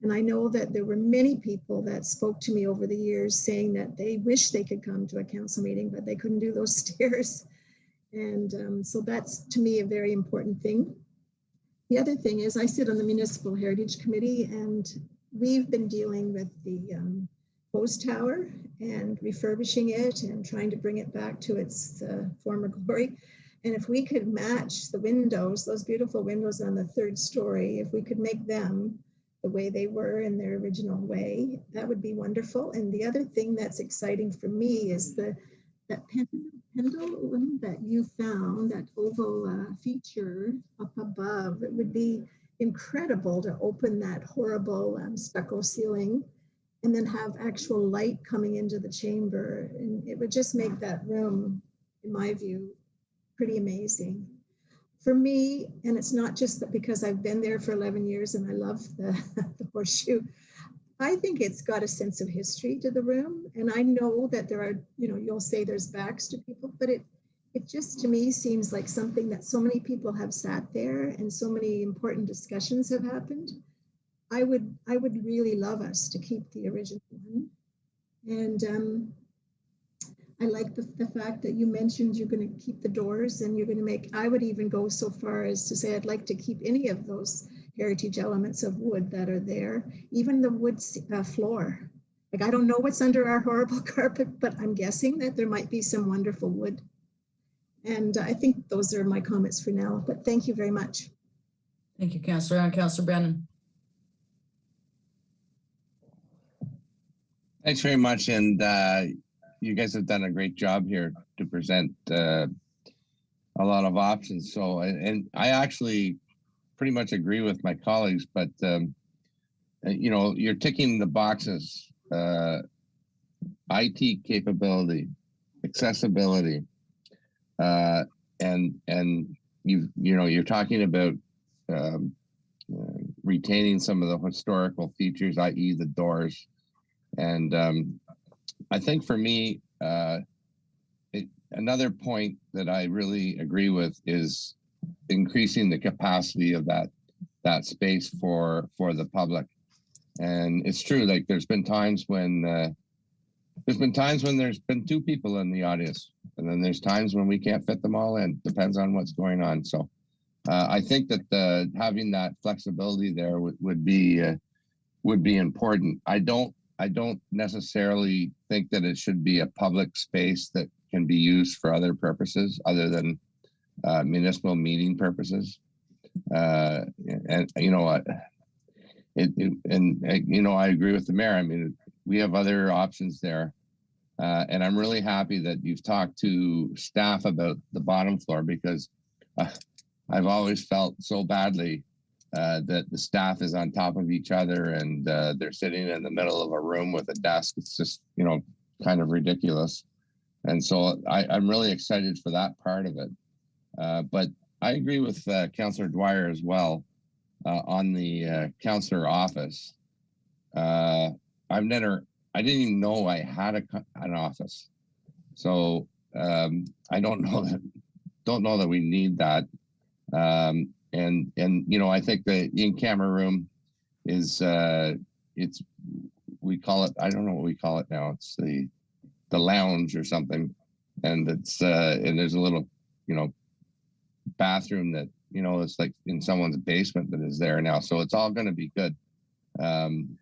And I know that there were many people that spoke to me over the years saying that they wish they could come to a council meeting, but they couldn't do those stairs. And so that's, to me, a very important thing. The other thing is I sit on the Municipal Heritage Committee, and we've been dealing with the Post Tower and refurbishing it and trying to bring it back to its former glory. And if we could match the windows, those beautiful windows on the 3rd story, if we could make them the way they were in their original way, that would be wonderful. And the other thing that's exciting for me is that pendulum that you found, that oval feature up above. It would be incredible to open that horrible stucco ceiling and then have actual light coming into the chamber. And it would just make that room, in my view, pretty amazing. For me, and it's not just that because I've been there for 11 years and I love the horseshoe, I think it's got a sense of history to the room. And I know that there are, you'll say there's backs to people, but it just to me seems like something that so many people have sat there and so many important discussions have happened. I would really love us to keep the original one. And I like the fact that you mentioned you're going to keep the doors, and you're going to make, I would even go so far as to say I'd like to keep any of those heritage elements of wood that are there, even the wood floor. Like, I don't know what's under our horrible carpet, but I'm guessing that there might be some wonderful wood. And I think those are my comments for now, but thank you very much. Thank you, Councillor. And Councillor Brennan. Thanks very much. And you guys have done a great job here to present a lot of options. So, and I actually pretty much agree with my colleagues, but you're ticking the boxes: IT capability, accessibility, and you're talking about retaining some of the historical features, i.e., the doors. And I think for me, another point that I really agree with is increasing the capacity of that space for the public. And it's true, like there's been times when there's been 2 people in the audience, and then there's times when we can't fit them all in. Depends on what's going on. So I think that having that flexibility there would be would be important. I don't necessarily think that it should be a public space that can be used for other purposes other than municipal meeting purposes. And you know what? You know, I agree with the mayor. I mean, we have other options there. And I'm really happy that you've talked to staff about the bottom floor, because I've always felt so badly that the staff is on top of each other and they're sitting in the middle of a room with a desk. It's just, you know, kind of ridiculous. And so I'm really excited for that part of it. But I agree with Councillor Dwyer as well on the councillor office. I didn't even know I had an office. So I don't know that we need that. And you know, I think the in-camera room is we call it, I don't know what we call it now. It's the lounge or something. And it's and there's a little, you know, bathroom that, you know, it's like in someone's basement that is there now. So it's all going to be good. An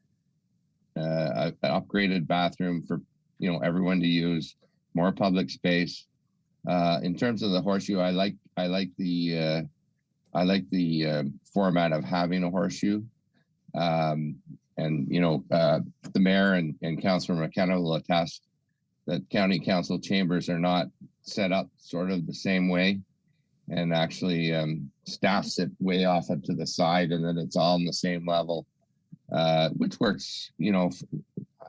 upgraded bathroom for, you know, everyone to use, more public space. In terms of the horseshoe, I like the format of having a horseshoe. And you know, the mayor and Councillor McKenna will attest that county council chambers are not set up sort of the same way. And actually staff sit way off to the side, and then it's all on the same level, which works, you know,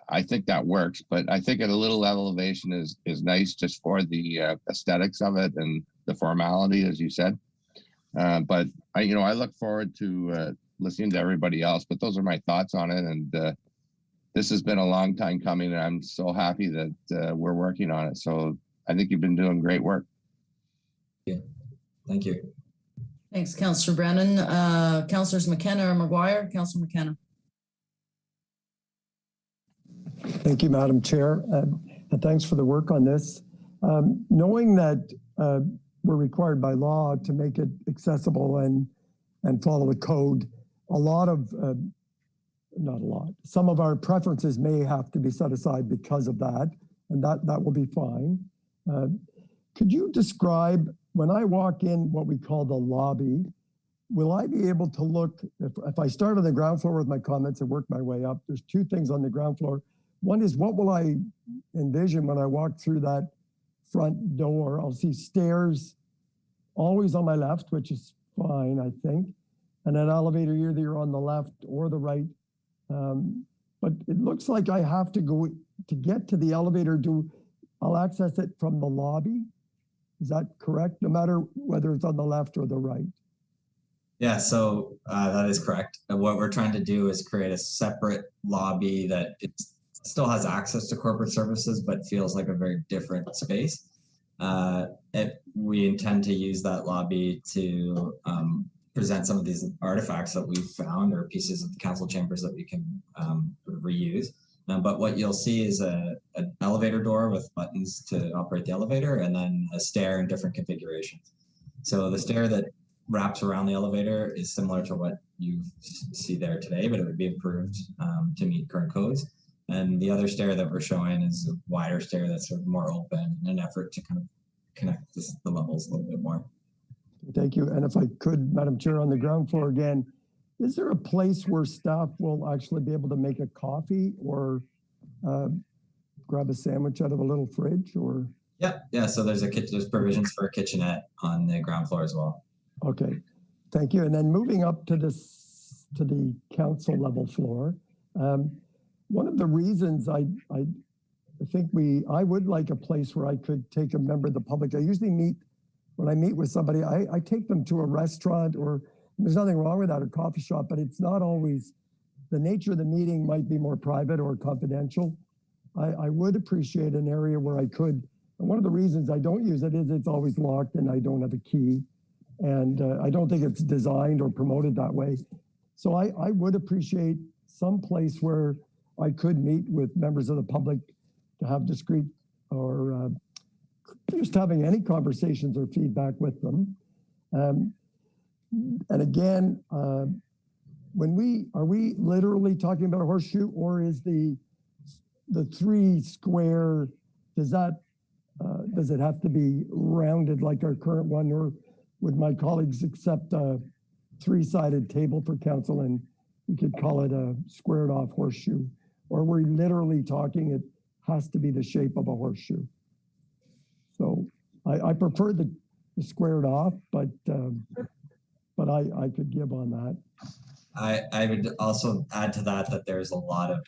I think that works, but I think at a little elevation is nice just for the aesthetics of it and the formality, as you said. But I look forward to listening to everybody else, but those are my thoughts on it. And this has been a long time coming, and I'm so happy that we're working on it. So I think you've been doing great work. Yeah. Thank you. Thanks, Councillor Brennan. Councillors McKenna or Maguire? Councillor McKenna. Thank you, Madam Chair, and thanks for the work on this. Knowing that we're required by law to make it accessible and follow the code, some of our preferences may have to be set aside because of that, and that will be fine. Could you describe, when I walk in what we call the lobby, will I be able to look, if I start on the ground floor with my comments and work my way up, there's two things on the ground floor. One is, what will I envision when I walk through that front door? I'll see stairs always on my left, which is fine, I think. And an elevator either on the left or the right. But it looks like I have to go to get to the elevator. I'll access it from the lobby. Is that correct? No matter whether it's on the left or the right. Yeah, so that is correct. And what we're trying to do is create a separate lobby that still has access to corporate services, but feels like a very different space. We intend to use that lobby to present some of these artifacts that we've found, or pieces of the council chambers that we can reuse. But what you'll see is an elevator door with buttons to operate the elevator, and then a stair in different configurations. So the stair that wraps around the elevator is similar to what you see there today, but it would be improved to meet current codes. And the other stair that we're showing is a wider stair that's sort of more open in an effort to kind of connect the levels a little bit more. Thank you. And if I could, Madam Chair, on the ground floor again, is there a place where staff will actually be able to make a coffee or grab a sandwich out of a little fridge? Or yeah. So there's provisions for a kitchenette on the ground floor as well. Okay, thank you. And then moving up to the council level floor. One of the reasons I think I would like a place where I could take a member of the public. I usually when I meet with somebody, I take them to a restaurant, or there's nothing wrong with that, or coffee shop, but it's not always, the nature of the meeting might be more private or confidential. I would appreciate an area where I could, and one of the reasons I don't use it is it's always locked and I don't have a key. And I don't think it's designed or promoted that way. So I would appreciate some place where I could meet with members of the public to have discreet or just having any conversations or feedback with them. And again, are we literally talking about a horseshoe, or is the 3 square, does it have to be rounded like our current one, or would my colleagues accept a 3-sided table for council and we could call it a squared off horseshoe? Or we're literally talking it has to be the shape of a horseshoe? So I prefer the squared off, but I could give on that. I would also add to that there's a lot of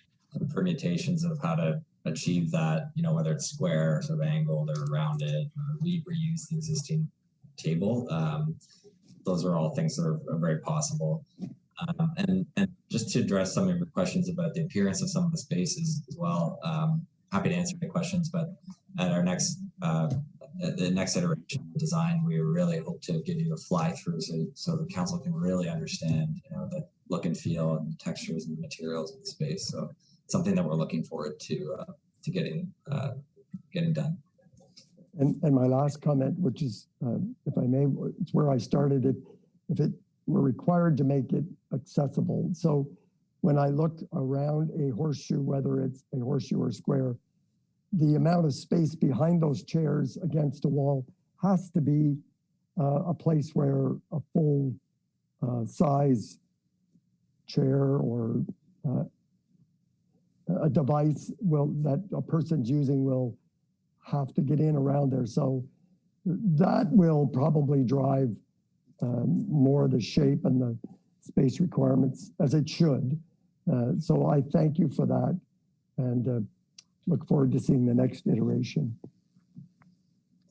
permutations of how to achieve that, you know, whether it's square or sort of angled or rounded, or we reuse the existing table. Those are all things that are very possible. And just to address some of your questions about the appearance of some of the spaces as well, happy to answer any questions, but at our next the next iteration of design, we really hope to give you a fly through so the council can really understand, you know, the look and feel and the textures and the materials of the space. So something that we're looking forward to getting done. And my last comment, which is, if I may, it's where I started it. If it were required to make it accessible. So when I look around a horseshoe, whether it's a horseshoe or square, the amount of space behind those chairs against a wall has to be a place where a full size chair or a device that a person's using will have to get in around there. So that will probably drive more of the shape and the space requirements, as it should. So I thank you for that, and look forward to seeing the next iteration.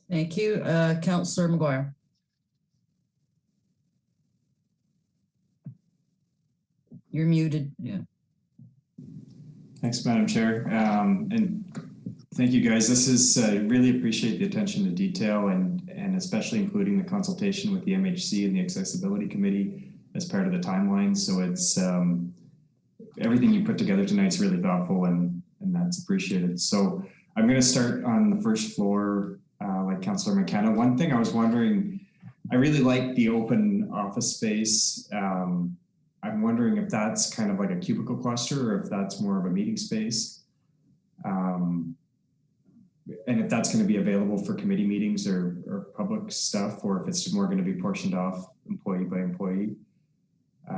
Thank you. Councillor McGuire. You're muted. Yeah. Thanks, Madam Chair. And thank you, guys. This is, really appreciate the attention to detail and especially including the consultation with the MHC and the Accessibility Committee as part of the timeline. So it's, everything you put together tonight is really thoughtful and that's appreciated. So I'm going to start on the first floor, like Councillor McKenna. One thing I was wondering, I really like the open office space. I'm wondering if that's kind of like a cubicle cluster or if that's more of a meeting space. And if that's going to be available for committee meetings or public stuff, or if it's more going to be portioned off employee by employee.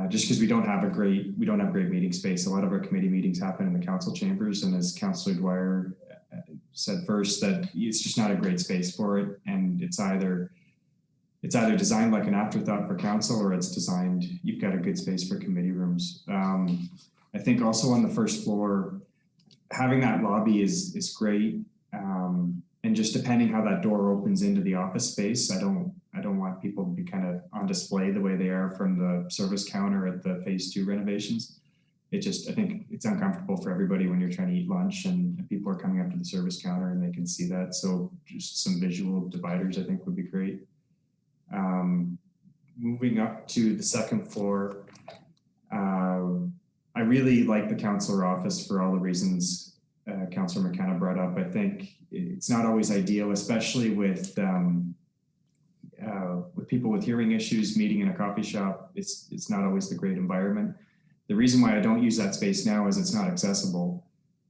Just because we don't have great meeting space. A lot of our committee meetings happen in the council chambers, and as Councillor Dwyer said first, that it's just not a great space for it, and it's either designed like an afterthought for council, or it's designed, you've got a good space for committee rooms. I think also on the first floor, having that lobby is great, and just depending how that door opens into the office space, I don't want people to be kind of on display the way they are from the service counter at the phase 2 renovations. I think it's uncomfortable for everybody when you're trying to eat lunch and people are coming up to the service counter and they can see that. So just some visual dividers I think would be great. Moving up to the second floor, I really like the councillor office for all the reasons Councillor McKenna brought up. I think it's not always ideal, especially with people with hearing issues meeting in a coffee shop. It's not always the great environment. The reason why I don't use that space now is it's not accessible.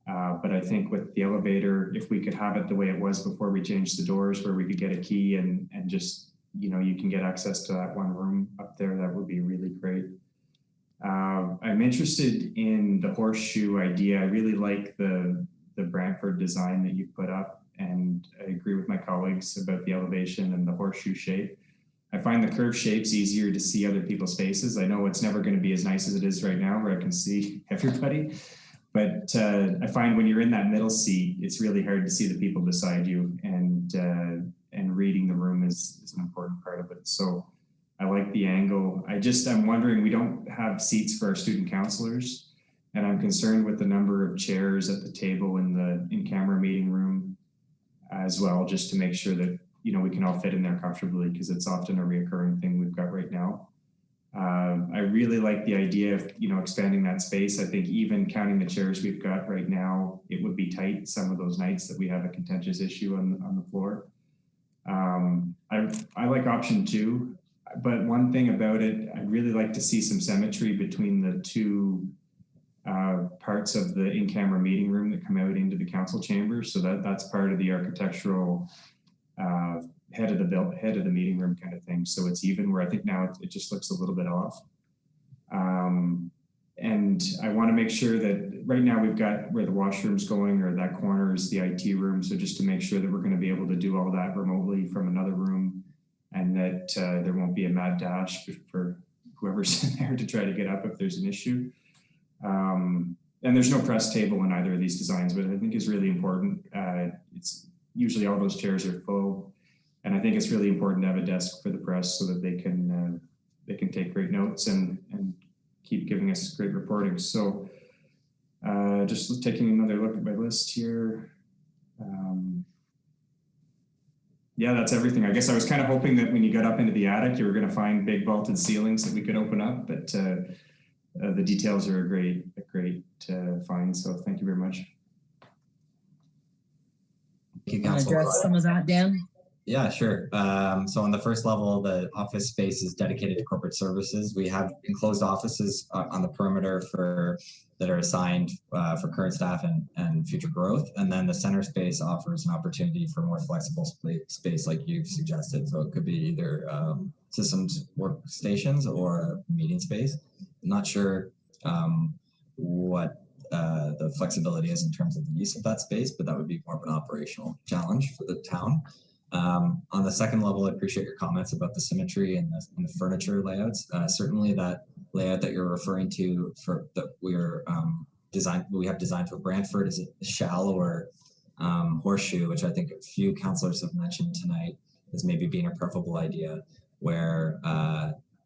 But I think with the elevator, if we could have it the way it was before we changed the doors, where we could get a key and just, you know, you can get access to that one room up there, that would be really great. I'm interested in the horseshoe idea. I really like the Brantford design that you put up, and I agree with my colleagues about the elevation and the horseshoe shape. I find the curved shapes easier to see other people's faces. I know it's never going to be as nice as it is right now, where I can see everybody, but I find when you're in that middle seat, it's really hard to see the people beside you, and reading the room is an important part of it. So I like the angle. I'm wondering, we don't have seats for our student counselors, and I'm concerned with the number of chairs at the table in the in-camera meeting room as well, just to make sure that, you know, we can all fit in there comfortably, because it's often a reoccurring thing we've got right now. I really like the idea of, you know, expanding that space. I think even counting the chairs we've got right now, it would be tight some of those nights that we have a contentious issue on the floor. I like option 2. But one thing about it, I'd really like to see some symmetry between the two parts of the in-camera meeting room that come out into the council chamber. So that's part of the architectural head of the meeting room kind of thing. So it's even, where I think now it just looks a little bit off. And I want to make sure that right now we've got where the washroom's going, or that corner is the IT room. So just to make sure that we're going to be able to do all that remotely from another room, and that there won't be a mad dash for whoever's in there to try to get up if there's an issue. And there's no press table in either of these designs, but I think is really important. It's usually all those chairs are full, and I think it's really important to have a desk for the press so that they can take great notes and keep giving us great reporting. So just taking another look at my list here. Yeah, that's everything. I guess I was kind of hoping that when you got up into the attic, you were going to find big vaulted ceilings that we could open up, but the details are a great find. So thank you very much. Thank you, Can I Councilor. address some of that, Dan? Yeah, sure. So on the first level, the office space is dedicated to corporate services. We have enclosed offices on the perimeter that are assigned for current staff and future growth. And then the center space offers an opportunity for more flexible space like you've suggested. So it could be either systems workstations or a meeting space. I'm not sure what the flexibility is in terms of the use of that space, but that would be more of an operational challenge for the town. On the second level, I appreciate your comments about the symmetry and the furniture layouts. Certainly that layout that you're referring to that we have designed for Brantford is a shallower horseshoe, which I think a few councillors have mentioned tonight as maybe being a preferable idea, where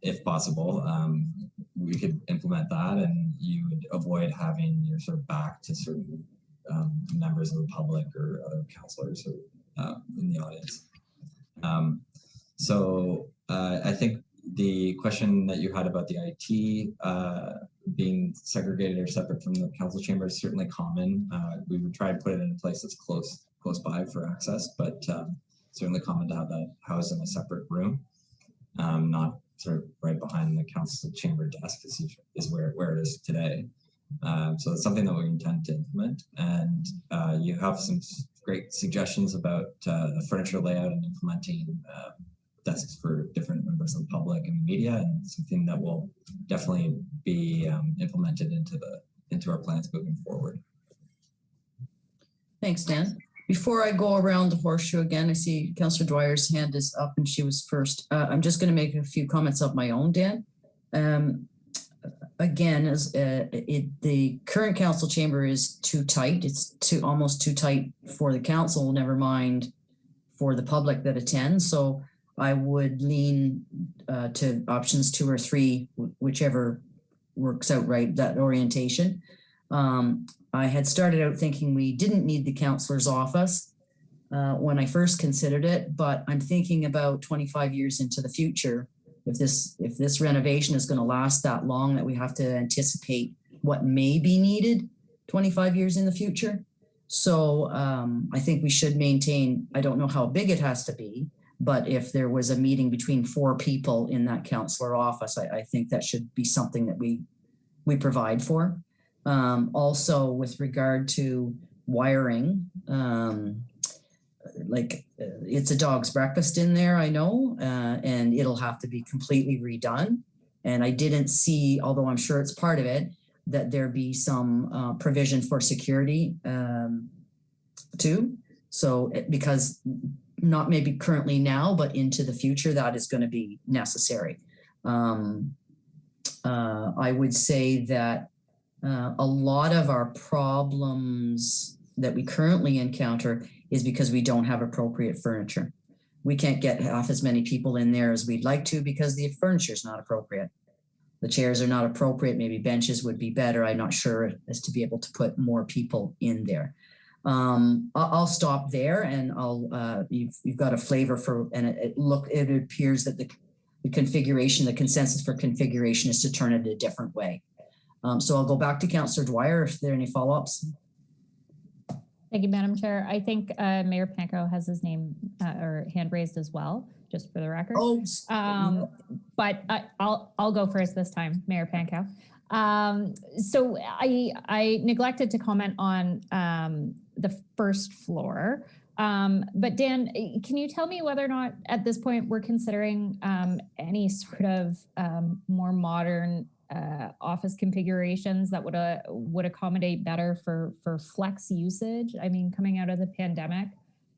if possible, we could implement that and you would avoid having your sort of back to certain members of the public or other councillors in the audience. So I think the question that you had about the IT being segregated or separate from the council chamber is certainly common. We would try to put it in a place that's close by for access, but certainly common to have that housed in a separate room, not sort of right behind the council chamber desk is where it is today. So it's something that we intend to implement, and you have some great suggestions about the furniture layout and implementing desks for different members of the public and media, and something that will definitely be implemented into our plans moving forward. Thanks, Dan. Before I go around the horseshoe again, I see Councillor Dwyer's hand is up and she was first. I'm just going to make a few comments of my own, Dan. Again, as the current council chamber is too tight. It's almost too tight for the council, never mind for the public that attends. So I would lean to options 2 or 3, whichever works out right, that orientation. I had started out thinking we didn't need the councillor's office when I first considered it, but I'm thinking about 25 years into the future. If this renovation is going to last that long, that we have to anticipate what may be needed 25 years in the future. So I think we should maintain, I don't know how big it has to be, but if there was a meeting between 4 people in that councillor office, I think that should be something that we provide for. Also with regard to wiring, it's a dog's breakfast in there, I know, and it'll have to be completely redone. And I didn't see, although I'm sure it's part of it, that there be some provision for security too. So because not maybe currently now, but into the future, that is going to be necessary. I would say that a lot of our problems that we currently encounter is because we don't have appropriate furniture. We can't get half as many people in there as we'd like to because the furniture is not appropriate. The chairs are not appropriate. Maybe benches would be better. I'm not sure as to be able to put more people in there. I'll stop there, and you've got a flavor for, and it appears that the configuration, the consensus for configuration is to turn it a different way. So I'll go back to Councillor Dwyer if there are any follow-ups. Thank you, Madam Chair. I think Mayor Panko has his name or hand raised as well, just for the record. Oh, But I'll go first this time, Mayor Pankow. So I neglected to comment on the first floor. But Dan, can you tell me whether or not at this point we're considering any sort of more modern office configurations that would accommodate better for flex usage? I mean, coming out of the pandemic,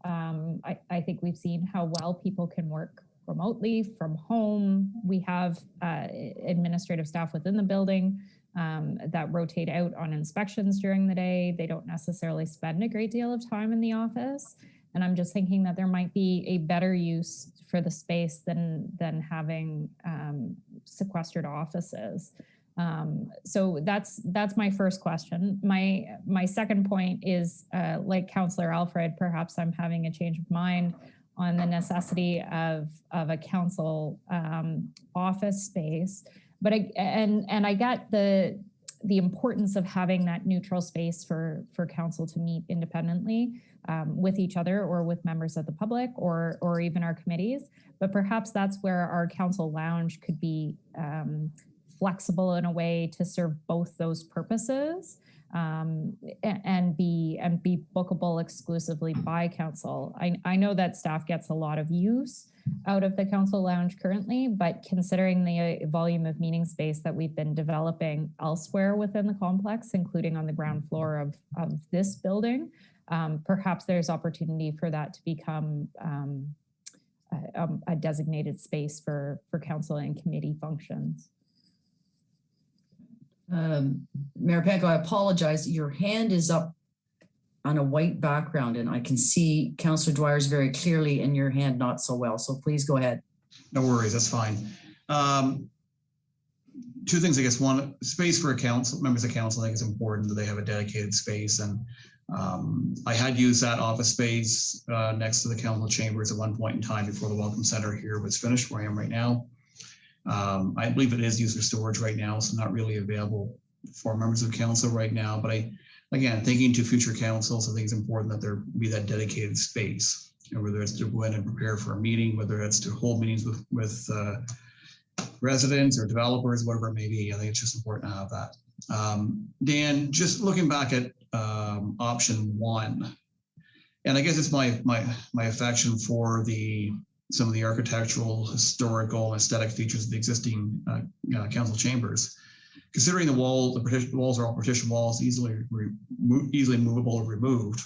I think we've seen how well people can work remotely from home. We have administrative staff within the building that rotate out on inspections during the day. They don't necessarily spend a great deal of time in the office. And I'm just thinking that there might be a better use for the space than having sequestered offices. So that's my first question. My second point is, like Councillor Alfred, perhaps I'm having a change of mind on the necessity of a council office space. But I get the importance of having that neutral space for council to meet independently with each other or with members of the public or even our committees. But perhaps that's where our council lounge could be flexible in a way to serve both those purposes and be bookable exclusively by council. I know that staff gets a lot of use out of the council lounge currently, but considering the volume of meeting space that we've been developing elsewhere within the complex, including on the ground floor of this building, perhaps there's opportunity for that to become a designated space for council and committee functions. Mayor Panko, I apologize. Your hand is up on a white background and I can see Councillor Dwyer's very clearly and your hand not so well. So please go ahead. No worries, that's fine. Two things, I guess. One, space for members of council, I think it's important that they have a dedicated space. And I had used that office space next to the council chambers at one point in time before the Welcome Center here was finished, where I am right now. I believe it is used for storage right now, so not really available for members of council right now. But again, thinking to future councils, I think it's important that there be that dedicated space, whether it's to go in and prepare for a meeting, whether it's to hold meetings with residents or developers, whatever it may be. I think it's just important to have that. Dan, just looking back at option one, and I guess it's my affection for some of the architectural, historical, aesthetic features of the existing council chambers. Considering the walls are all partition walls, easily movable or removed,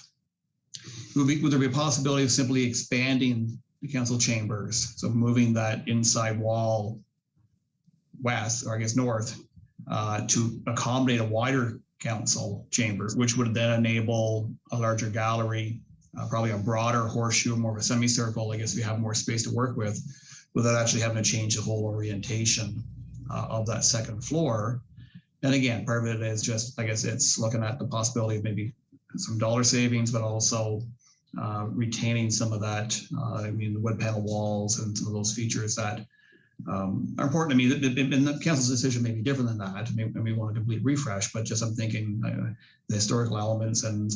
would there be a possibility of simply expanding the council chambers? So moving that inside wall west, or I guess north, to accommodate a wider council chamber, which would then enable a larger gallery, probably a broader horseshoe, more of a semicircle. I guess we have more space to work with without actually having to change the whole orientation of that second floor. And again, part of it is just, I guess it's looking at the possibility of maybe some dollar savings, but also retaining some of that, the wood panel walls and some of those features that are important to me. And the council's decision may be different than that. And we want a complete refresh, but just I'm thinking the historical elements, and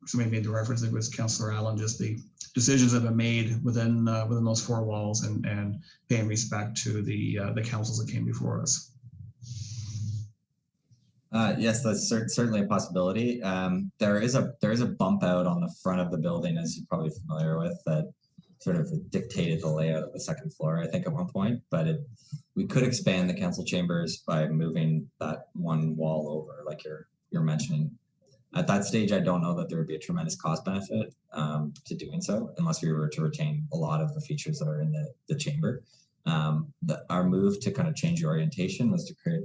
somebody made the reference, it was Councillor Allen, just the decisions that have been made within those four walls and paying respect to the councils that came before us. Yes, that's certainly a possibility. There is a bump out on the front of the building, as you're probably familiar with, that sort of dictated the layout of the second floor, I think, at one point. But we could expand the council chambers by moving that one wall over, like you're mentioning. At that stage, I don't know that there would be a tremendous cost benefit to doing so, unless we were to retain a lot of the features that are in the chamber. Our move to kind of change the orientation was to create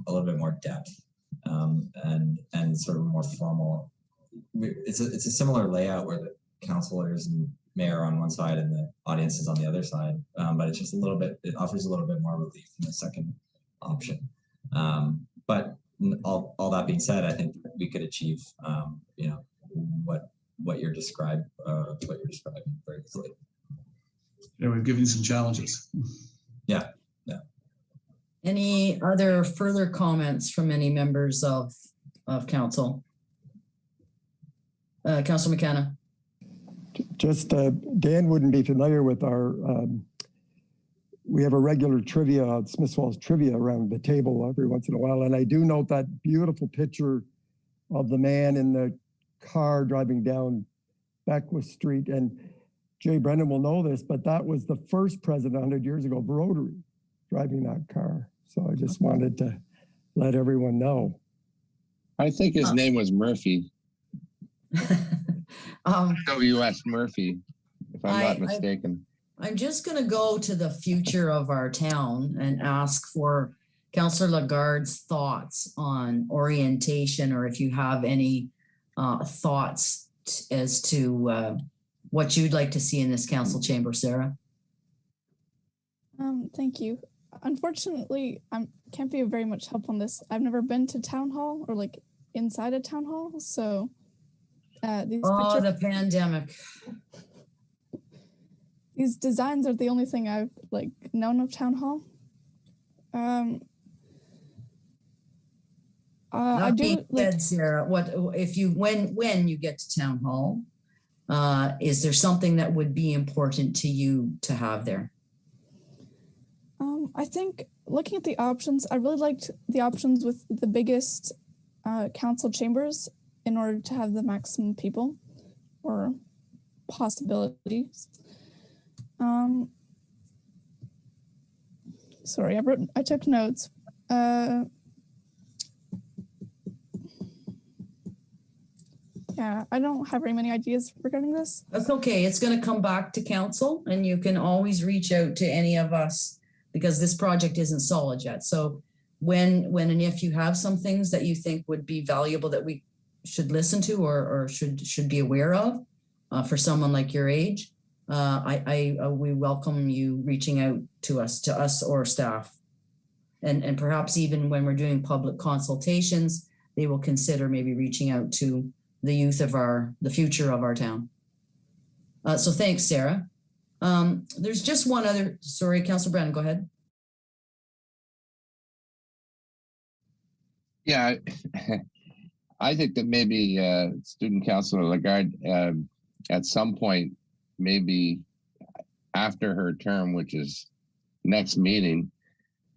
a little bit more depth and sort of more formal. It's a similar layout where the councilors and mayor on one side and the audience is on the other side, but it's just it offers a little bit more relief than the second option. But all that being said, I think we could achieve, what you're describing very easily. Yeah, we've given you some challenges. Yeah. Any other further comments from any members of council? Councillor McKenna. Just Dan wouldn't be familiar with our, we have a regular trivia, Smith Falls trivia around the table every once in a while. And I do note that beautiful picture of the man in the car driving down Beckwith Street. And Jay Brennan will know this, but that was the first president 100 years ago of Rotary driving that car. So I just wanted to let everyone know. I think his name was Murphy. W.S. Murphy, if I'm not mistaken. I'm just going to go to the future of our town and ask for Councillor Lagarde's thoughts on orientation, or if you have any thoughts as to what you'd like to see in this council chamber, Sarah. Thank you. Unfortunately, I can't be of very much help on this. I've never been to town hall or like inside a town hall, so the pandemic. These designs are the only thing I've like known of town hall. I do like, Sarah, what if you when you get to town hall, is there something that would be important to you to have there? I think looking at the options, I really liked the options with the biggest council chambers in order to have the maximum people or possibilities. Sorry, I took notes. Yeah, I don't have very many ideas regarding this. That's okay. It's going to come back to council, and you can always reach out to any of us because this project isn't solid yet. So when and if you have some things that you think would be valuable that we should listen to or should be aware of for someone like your age, we welcome you reaching out to us or staff. And perhaps even when we're doing public consultations, they will consider maybe reaching out to the youth of the future of our town. So thanks, Sarah. There's just one other, sorry, Councillor Brennan, go ahead. Yeah, I think that maybe Student Councillor Lagarde at some point, maybe after her term, which is next meeting,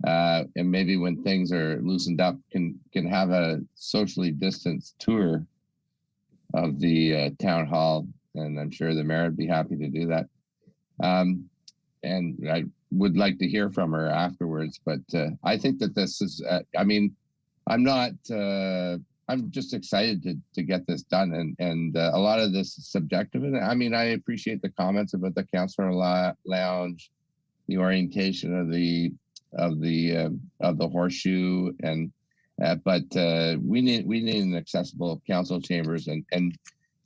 and maybe when things are loosened up, can have a socially distanced tour of the town hall, and I'm sure the mayor would be happy to do that. And I would like to hear from her afterwards, but I think that this is, I mean, I'm just excited to get this done, and a lot of this is subjective. And I mean, I appreciate the comments about the councillor lounge, the orientation of the horseshoe, and but we need an accessible council chambers, and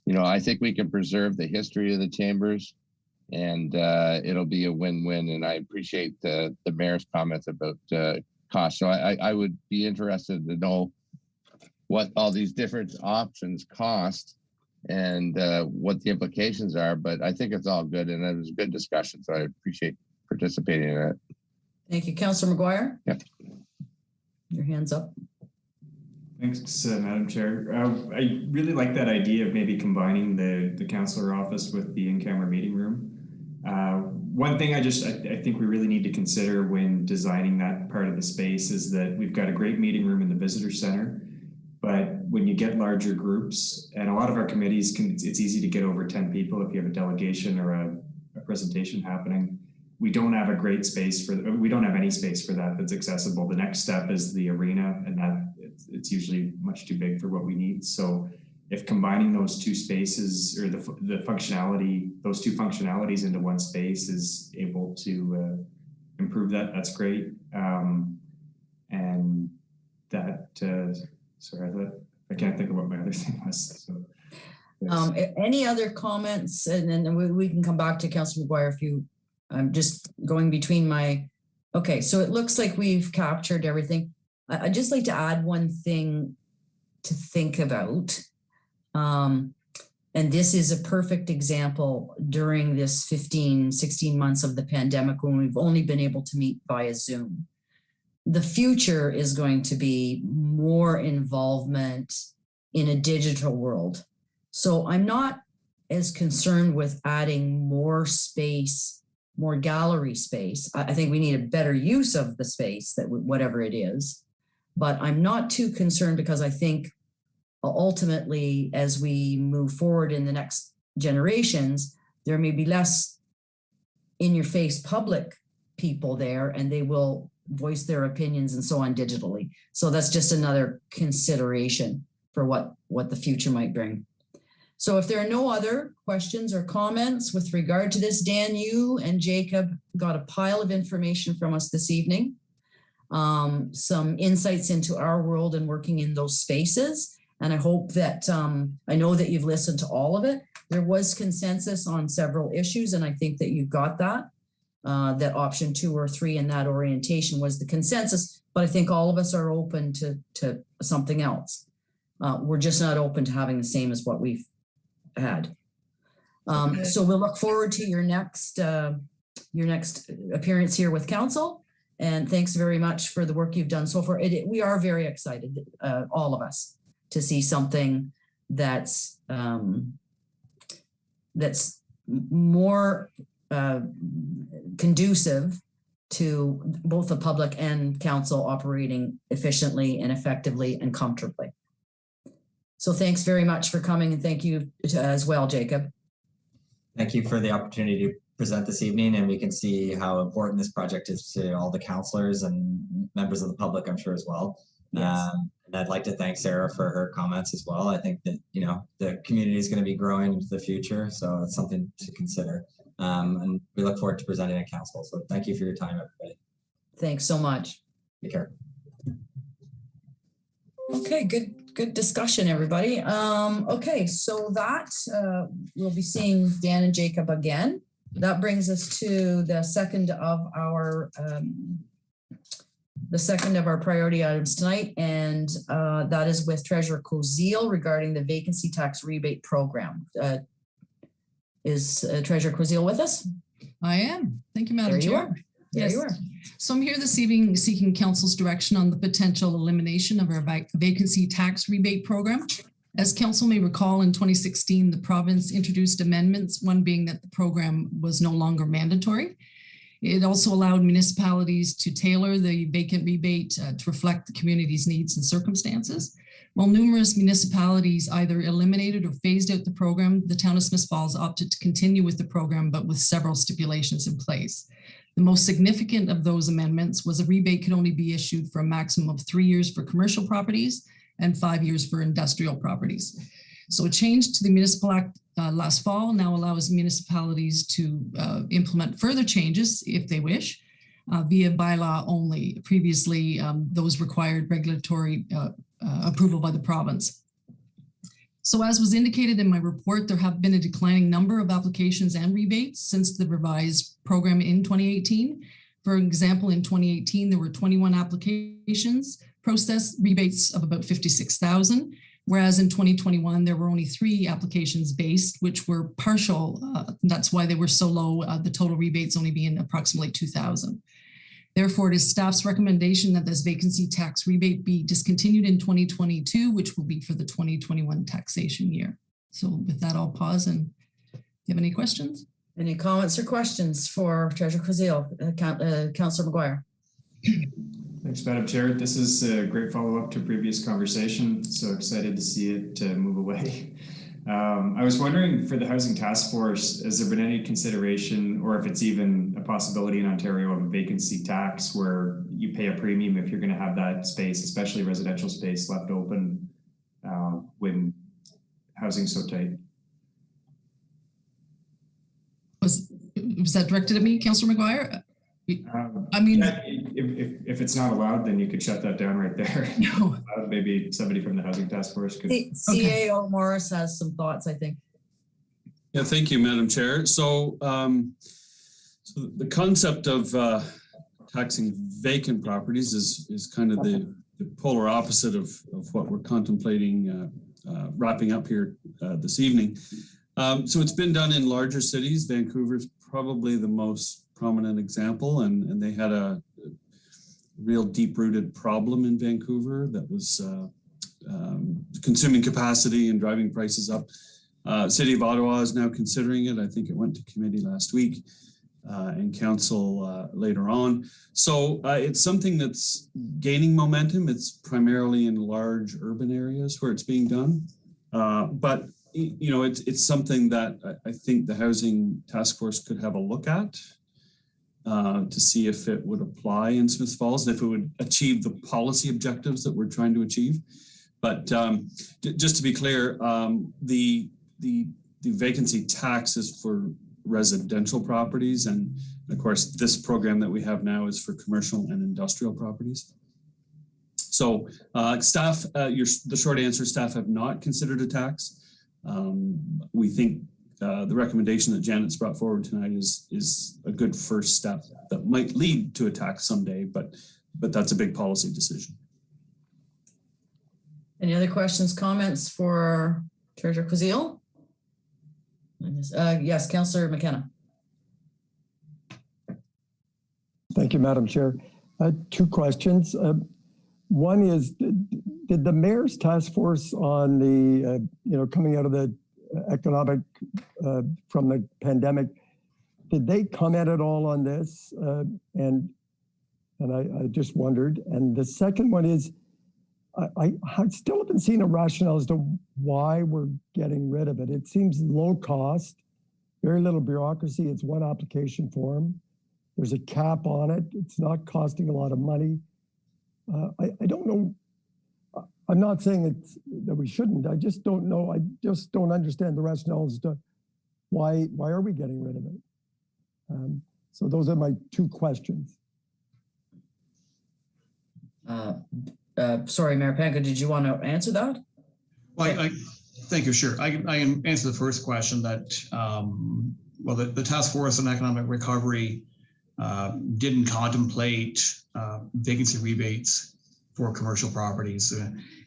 you know, I think we can preserve the history of the chambers, and it'll be a win-win. And I appreciate the mayor's comments about cost. So I would be interested to know what all these different options cost and what the implications are. But I think it's all good, and it was a good discussion. So I appreciate participating in it. Thank you, Councillor McGuire. Yep. Your hand's up. Thanks, Madam Chair. I really like that idea of maybe combining the councillor office with the in-camera meeting room. One thing I think we really need to consider when designing that part of the space is that we've got a great meeting room in the visitor center, but when you get larger groups, and a lot of our committees it's easy to get over 10 people if you have a delegation or a presentation happening. We don't have a great space we don't have any space for that that's accessible. The next step is the arena, and that it's usually much too big for what we need. So if combining those two spaces or the functionality, those two functionalities into one space is able to improve that, that's great. And that, sorry, I can't think of what my other thing was. So, any other comments? And then we can come back to Councillor McGuire if you, I'm just going between okay, so it looks like we've captured everything. I'd just like to add one thing to think about. And this is a perfect example during this 16 months of the pandemic when we've only been able to meet via Zoom. The future is going to be more involvement in a digital world. So I'm not as concerned with adding more space, more gallery space. I think we need a better use of the space, that whatever it is. But I'm not too concerned, because I think ultimately, as we move forward in the next generations, there may be less in-your-face public people there, and they will voice their opinions and so on digitally. So that's just another consideration for what the future might bring. So if there are no other questions or comments with regard to this, Dan, you and Jacob got a pile of information from us this evening, some insights into our world and working in those spaces. And I hope that, I know that you've listened to all of it. There was consensus on several issues, and I think that you got that, that option 2 or 3 in that orientation was the consensus, but I think all of us are open to something else. We're just not open to having the same as what we've had. So we'll look forward to your next appearance here with council. And thanks very much for the work you've done so far. We are very excited, all of us, to see something that's more conducive to both the public and council operating efficiently and effectively and comfortably. So thanks very much for coming, and thank you as well, Jacob. Thank you for the opportunity to present this evening, and we can see how important this project is to all the councillors and members of the public, I'm sure, as well. Yes. And I'd like to thank Sarah for her comments as well. I think that, you know, the community is going to be growing into the future, so it's something to consider. And we look forward to presenting at council. So thank you for your time, everybody. Thanks so much. Take care. Okay, good discussion, everybody. Okay, so that we'll be seeing Dan and Jacob again. That brings us to the second of our priority items tonight, and that is with Treasurer Koziel regarding the vacancy tax rebate program. Is Treasurer Koziel with us? I am. Thank you, Madam There you Chair. are. There you are. So I'm here this evening seeking council's direction on the potential elimination of our vacancy tax rebate program. As council may recall, in 2016, the province introduced amendments, one being that the program was no longer mandatory. It also allowed municipalities to tailor the vacant rebate to reflect the community's needs and circumstances. While numerous municipalities either eliminated or phased out the program, the town of Smiths Falls opted to continue with the program, but with several stipulations in place. The most significant of those amendments was a rebate could only be issued for a maximum of 3 years for commercial properties and 5 years for industrial properties. So a change to the Municipal Act last fall now allows municipalities to implement further changes if they wish via bylaw only. Previously, those required regulatory approval by the province. So as was indicated in my report, there have been a declining number of applications and rebates since the revised program in 2018. For example, in 2018, there were 21 applications processed, rebates of about 56,000, whereas in 2021, there were only 3 applications based, which were partial. That's why they were so low, the total rebates only being approximately 2,000. Therefore, it is staff's recommendation that this vacancy tax rebate be discontinued in 2022, which will be for the 2021 taxation year. So with that, I'll pause, and do you have any questions? Any comments or questions for Treasurer Koziel? Councillor McGuire. Thanks, Madam Chair. This is a great follow-up to a previous conversation. So excited to see it move away. I was wondering, for the Housing Task Force, has there been any consideration, or if it's even a possibility in Ontario, of a vacancy tax where you pay a premium if you're going to have that space, especially residential space, left open when housing's so tight? Was that directed at me, Councillor McGuire? I mean, yeah, if it's not allowed, then you could shut that down right there. No. Maybe somebody from the Housing Task Force could. CAO Morris has some thoughts, I think. Yeah, thank you, Madam Chair. So, so the concept of taxing vacant properties is kind of the polar opposite of what we're contemplating wrapping up here this evening. So it's been done in larger cities. Vancouver's probably the most prominent example, and they had a real deep-rooted problem in Vancouver that was consuming capacity and driving prices up. City of Ottawa is now considering it. I think it went to committee last week and council later on. So it's something that's gaining momentum. It's primarily in large urban areas where it's being done. But you know, it's something that I think the Housing Task Force could have a look at to see if it would apply in Smiths Falls and if it would achieve the policy objectives that we're trying to achieve. But just to be clear, the vacancy tax is for residential properties, and of course, this program that we have now is for commercial and industrial properties. So staff, the short answer, staff have not considered a tax. We think the recommendation that Janet's brought forward tonight is a good first step that might lead to a tax someday, but that's a big policy decision. Any other questions, comments for Treasurer Quazile? Yes, Councillor McKenna. Thank you, Madam Chair. Two questions. One is, did the mayor's task force on the, coming out of the economic, from the pandemic, did they comment at all on this? And I just wondered. And the second one is, I still haven't seen a rationale as to why we're getting rid of it. It seems low cost, very little bureaucracy. It's one application form. There's a cap on it. It's not costing a lot of money. I don't know. I'm not saying it's that we shouldn't. I just don't know. I just don't understand the rationale as to why are we getting rid of it? So those are my two questions. Sorry, Mayor Panko, did you want to answer that? Well, thank you. Sure. I can answer the first question that, well, the Task Force on Economic Recovery didn't contemplate vacancy rebates for commercial properties.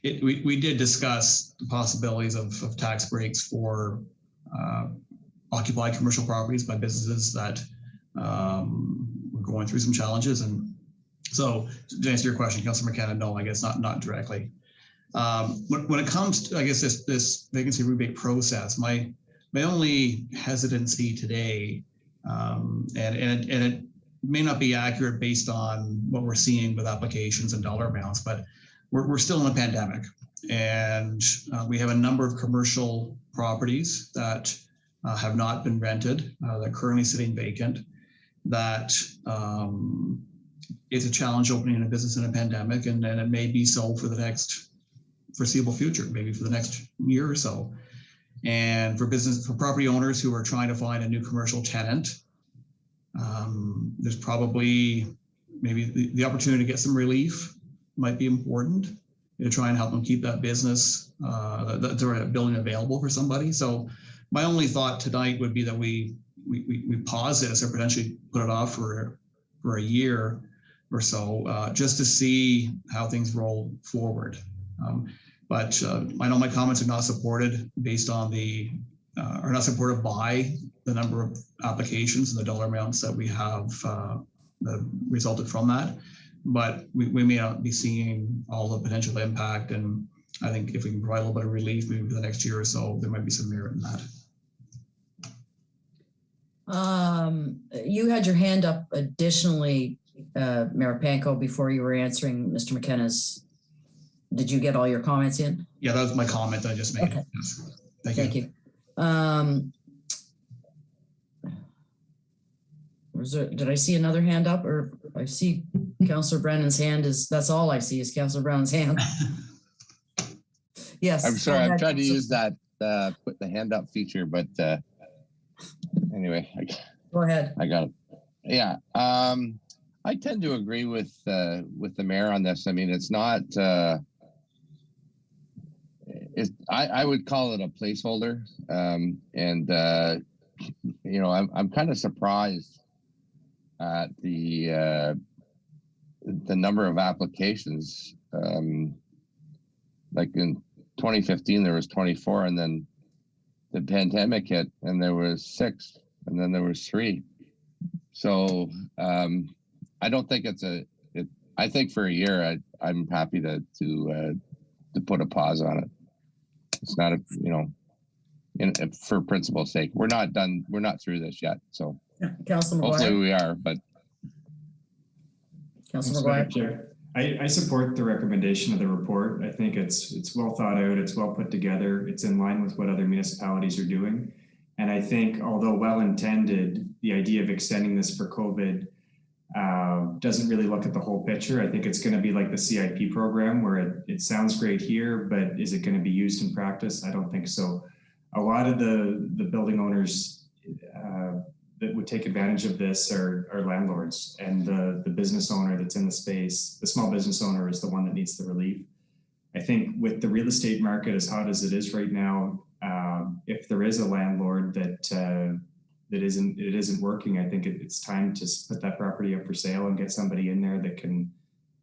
We did discuss the possibilities of tax breaks for occupied commercial properties by businesses that were going through some challenges. And so to answer your question, Councillor McKenna, no, I guess not directly. When it comes to, I guess, this vacancy rebate process, my only hesitancy today, and it may not be accurate based on what we're seeing with applications and dollar amounts, but we're still in a pandemic, and we have a number of commercial properties that have not been rented, that are currently sitting vacant, that is a challenge opening a business in a pandemic, and it may be so for the next foreseeable future, maybe for the next year or so. And for property owners who are trying to find a new commercial tenant, there's probably maybe the opportunity to get some relief might be important to try and help them keep that business, that building available for somebody. So my only thought tonight would be that we pause this or potentially put it off for a year or so, just to see how things roll forward. But I know my comments are not supported based on are not supported by the number of applications and the dollar amounts that we have that resulted from that. But we may not be seeing all the potential impact. And I think if we can provide a little bit of relief, maybe for the next year or so, there might be some merit in that. You had your hand up additionally, Mayor Panko, before you were answering Mr. McKenna's. Did you get all your comments in? Yeah, that was my comment that I just made. Okay. Yes. Thank you. Did I see another hand up, or I see Councillor Brennan's hand that's all I see is Councillor Brown's hand. Yes. I'm sorry, I'm trying to use that put the hand up feature, but anyway. Go ahead. I got it. Yeah. I tend to agree with the mayor on this. I mean, it's not, I would call it a placeholder. I'm kind of surprised at the number of applications. Like in 2015, there was 24, and then the pandemic hit, and there was 6, and then there was 3. So I don't think I think for a year, I'm happy to put a pause on it. It's not for principle's sake. We're not done. We're not through this yet. So Councilor hopefully McGuire. we are, but. Councilor Madam McGuire. Chair. I support the recommendation of the report. I think it's well thought out, it's well put together, it's in line with what other municipalities are doing. And I think, although well-intended, the idea of extending this for COVID doesn't really look at the whole picture. I think it's going to be like the CIP program where it sounds great here, but is it going to be used in practice? I don't think so. A lot of the building owners that would take advantage of this are landlords, and the business owner that's in the space, the small business owner, is the one that needs the relief. I think with the real estate market as hot as it is right now, if there is a landlord that isn't working, I think it's time to put that property up for sale and get somebody in there that can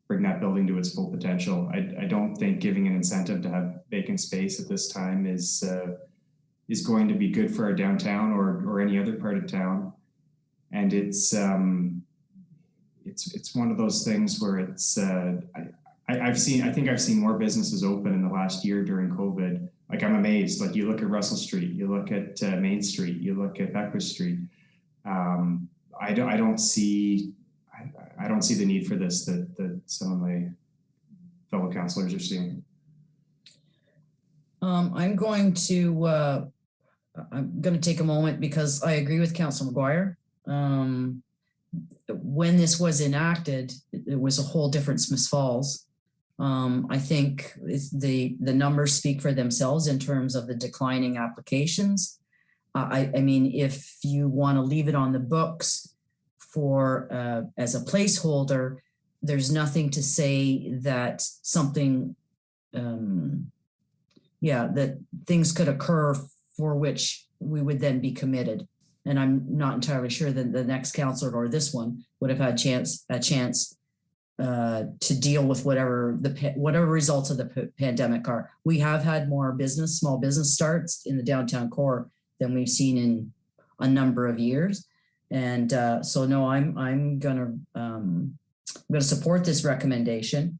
bring that building to its full potential. I don't think giving an incentive to have vacant space at this time is going to be good for our downtown or any other part of town. And it's one of those things where it's I think I've seen more businesses open in the last year during COVID. Like, I'm amazed. Like, you look at Russell Street, you look at Main Street, you look at Beckwith Street. I don't see the need for this that some of my fellow councillors are seeing. I'm going to take a moment because I agree with Councilor McGuire. When this was enacted, it was a whole different Smiths Falls. I think the numbers speak for themselves in terms of the declining applications. I mean, if you want to leave it on the books for as a placeholder, there's nothing to say that something, that things could occur for which we would then be committed. And I'm not entirely sure that the next councillor or this one would have had a chance to deal with whatever results of the pandemic are. We have had more small business starts in the downtown core than we've seen in a number of years. And so no, I'm gonna support this recommendation.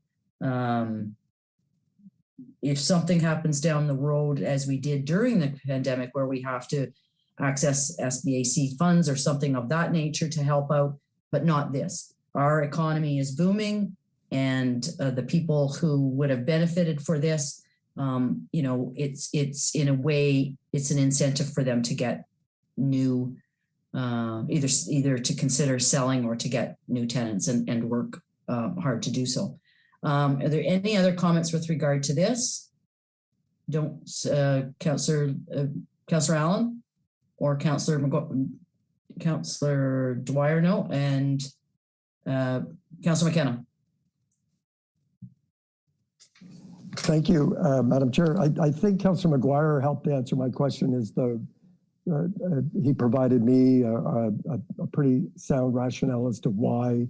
If something happens down the road, as we did during the pandemic, where we have to access SBAC funds or something of that nature to help out, but not this. Our economy is booming, and the people who would have benefited for this, it's in a way, it's an incentive for them to get new, either to consider selling or to get new tenants and work hard to do so. Are there any other comments with regard to this? Councillor Allen or Councillor Dwyer? No, and Councillor McKenna. Thank you, Madam Chair. I think Councillor McGuire helped answer my question. He provided me a pretty sound rationale as to why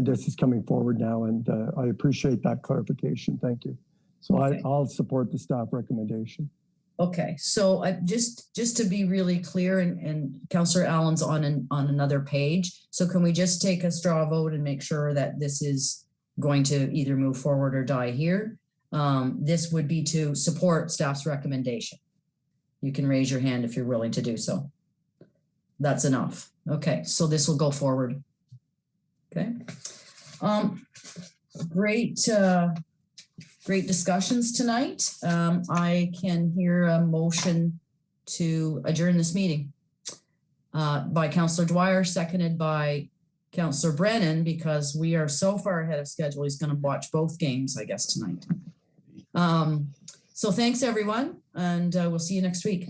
this is coming forward now, and I appreciate that clarification. Thank you. So okay. I'll support the staff recommendation. Okay, so just to be really clear, and Councillor Allen's on another page. So can we just take a straw vote and make sure that this is going to either move forward or die here? This would be to support staff's recommendation. You can raise your hand if you're willing to do so. That's enough. Okay, so this will go forward. Okay. Great discussions tonight. I can hear a motion to adjourn this meeting by Councillor Dwyer, seconded by Councillor Brennan, because we are so far ahead of schedule. He's going to watch both games, I guess, tonight. So thanks, everyone, and we'll see you next week.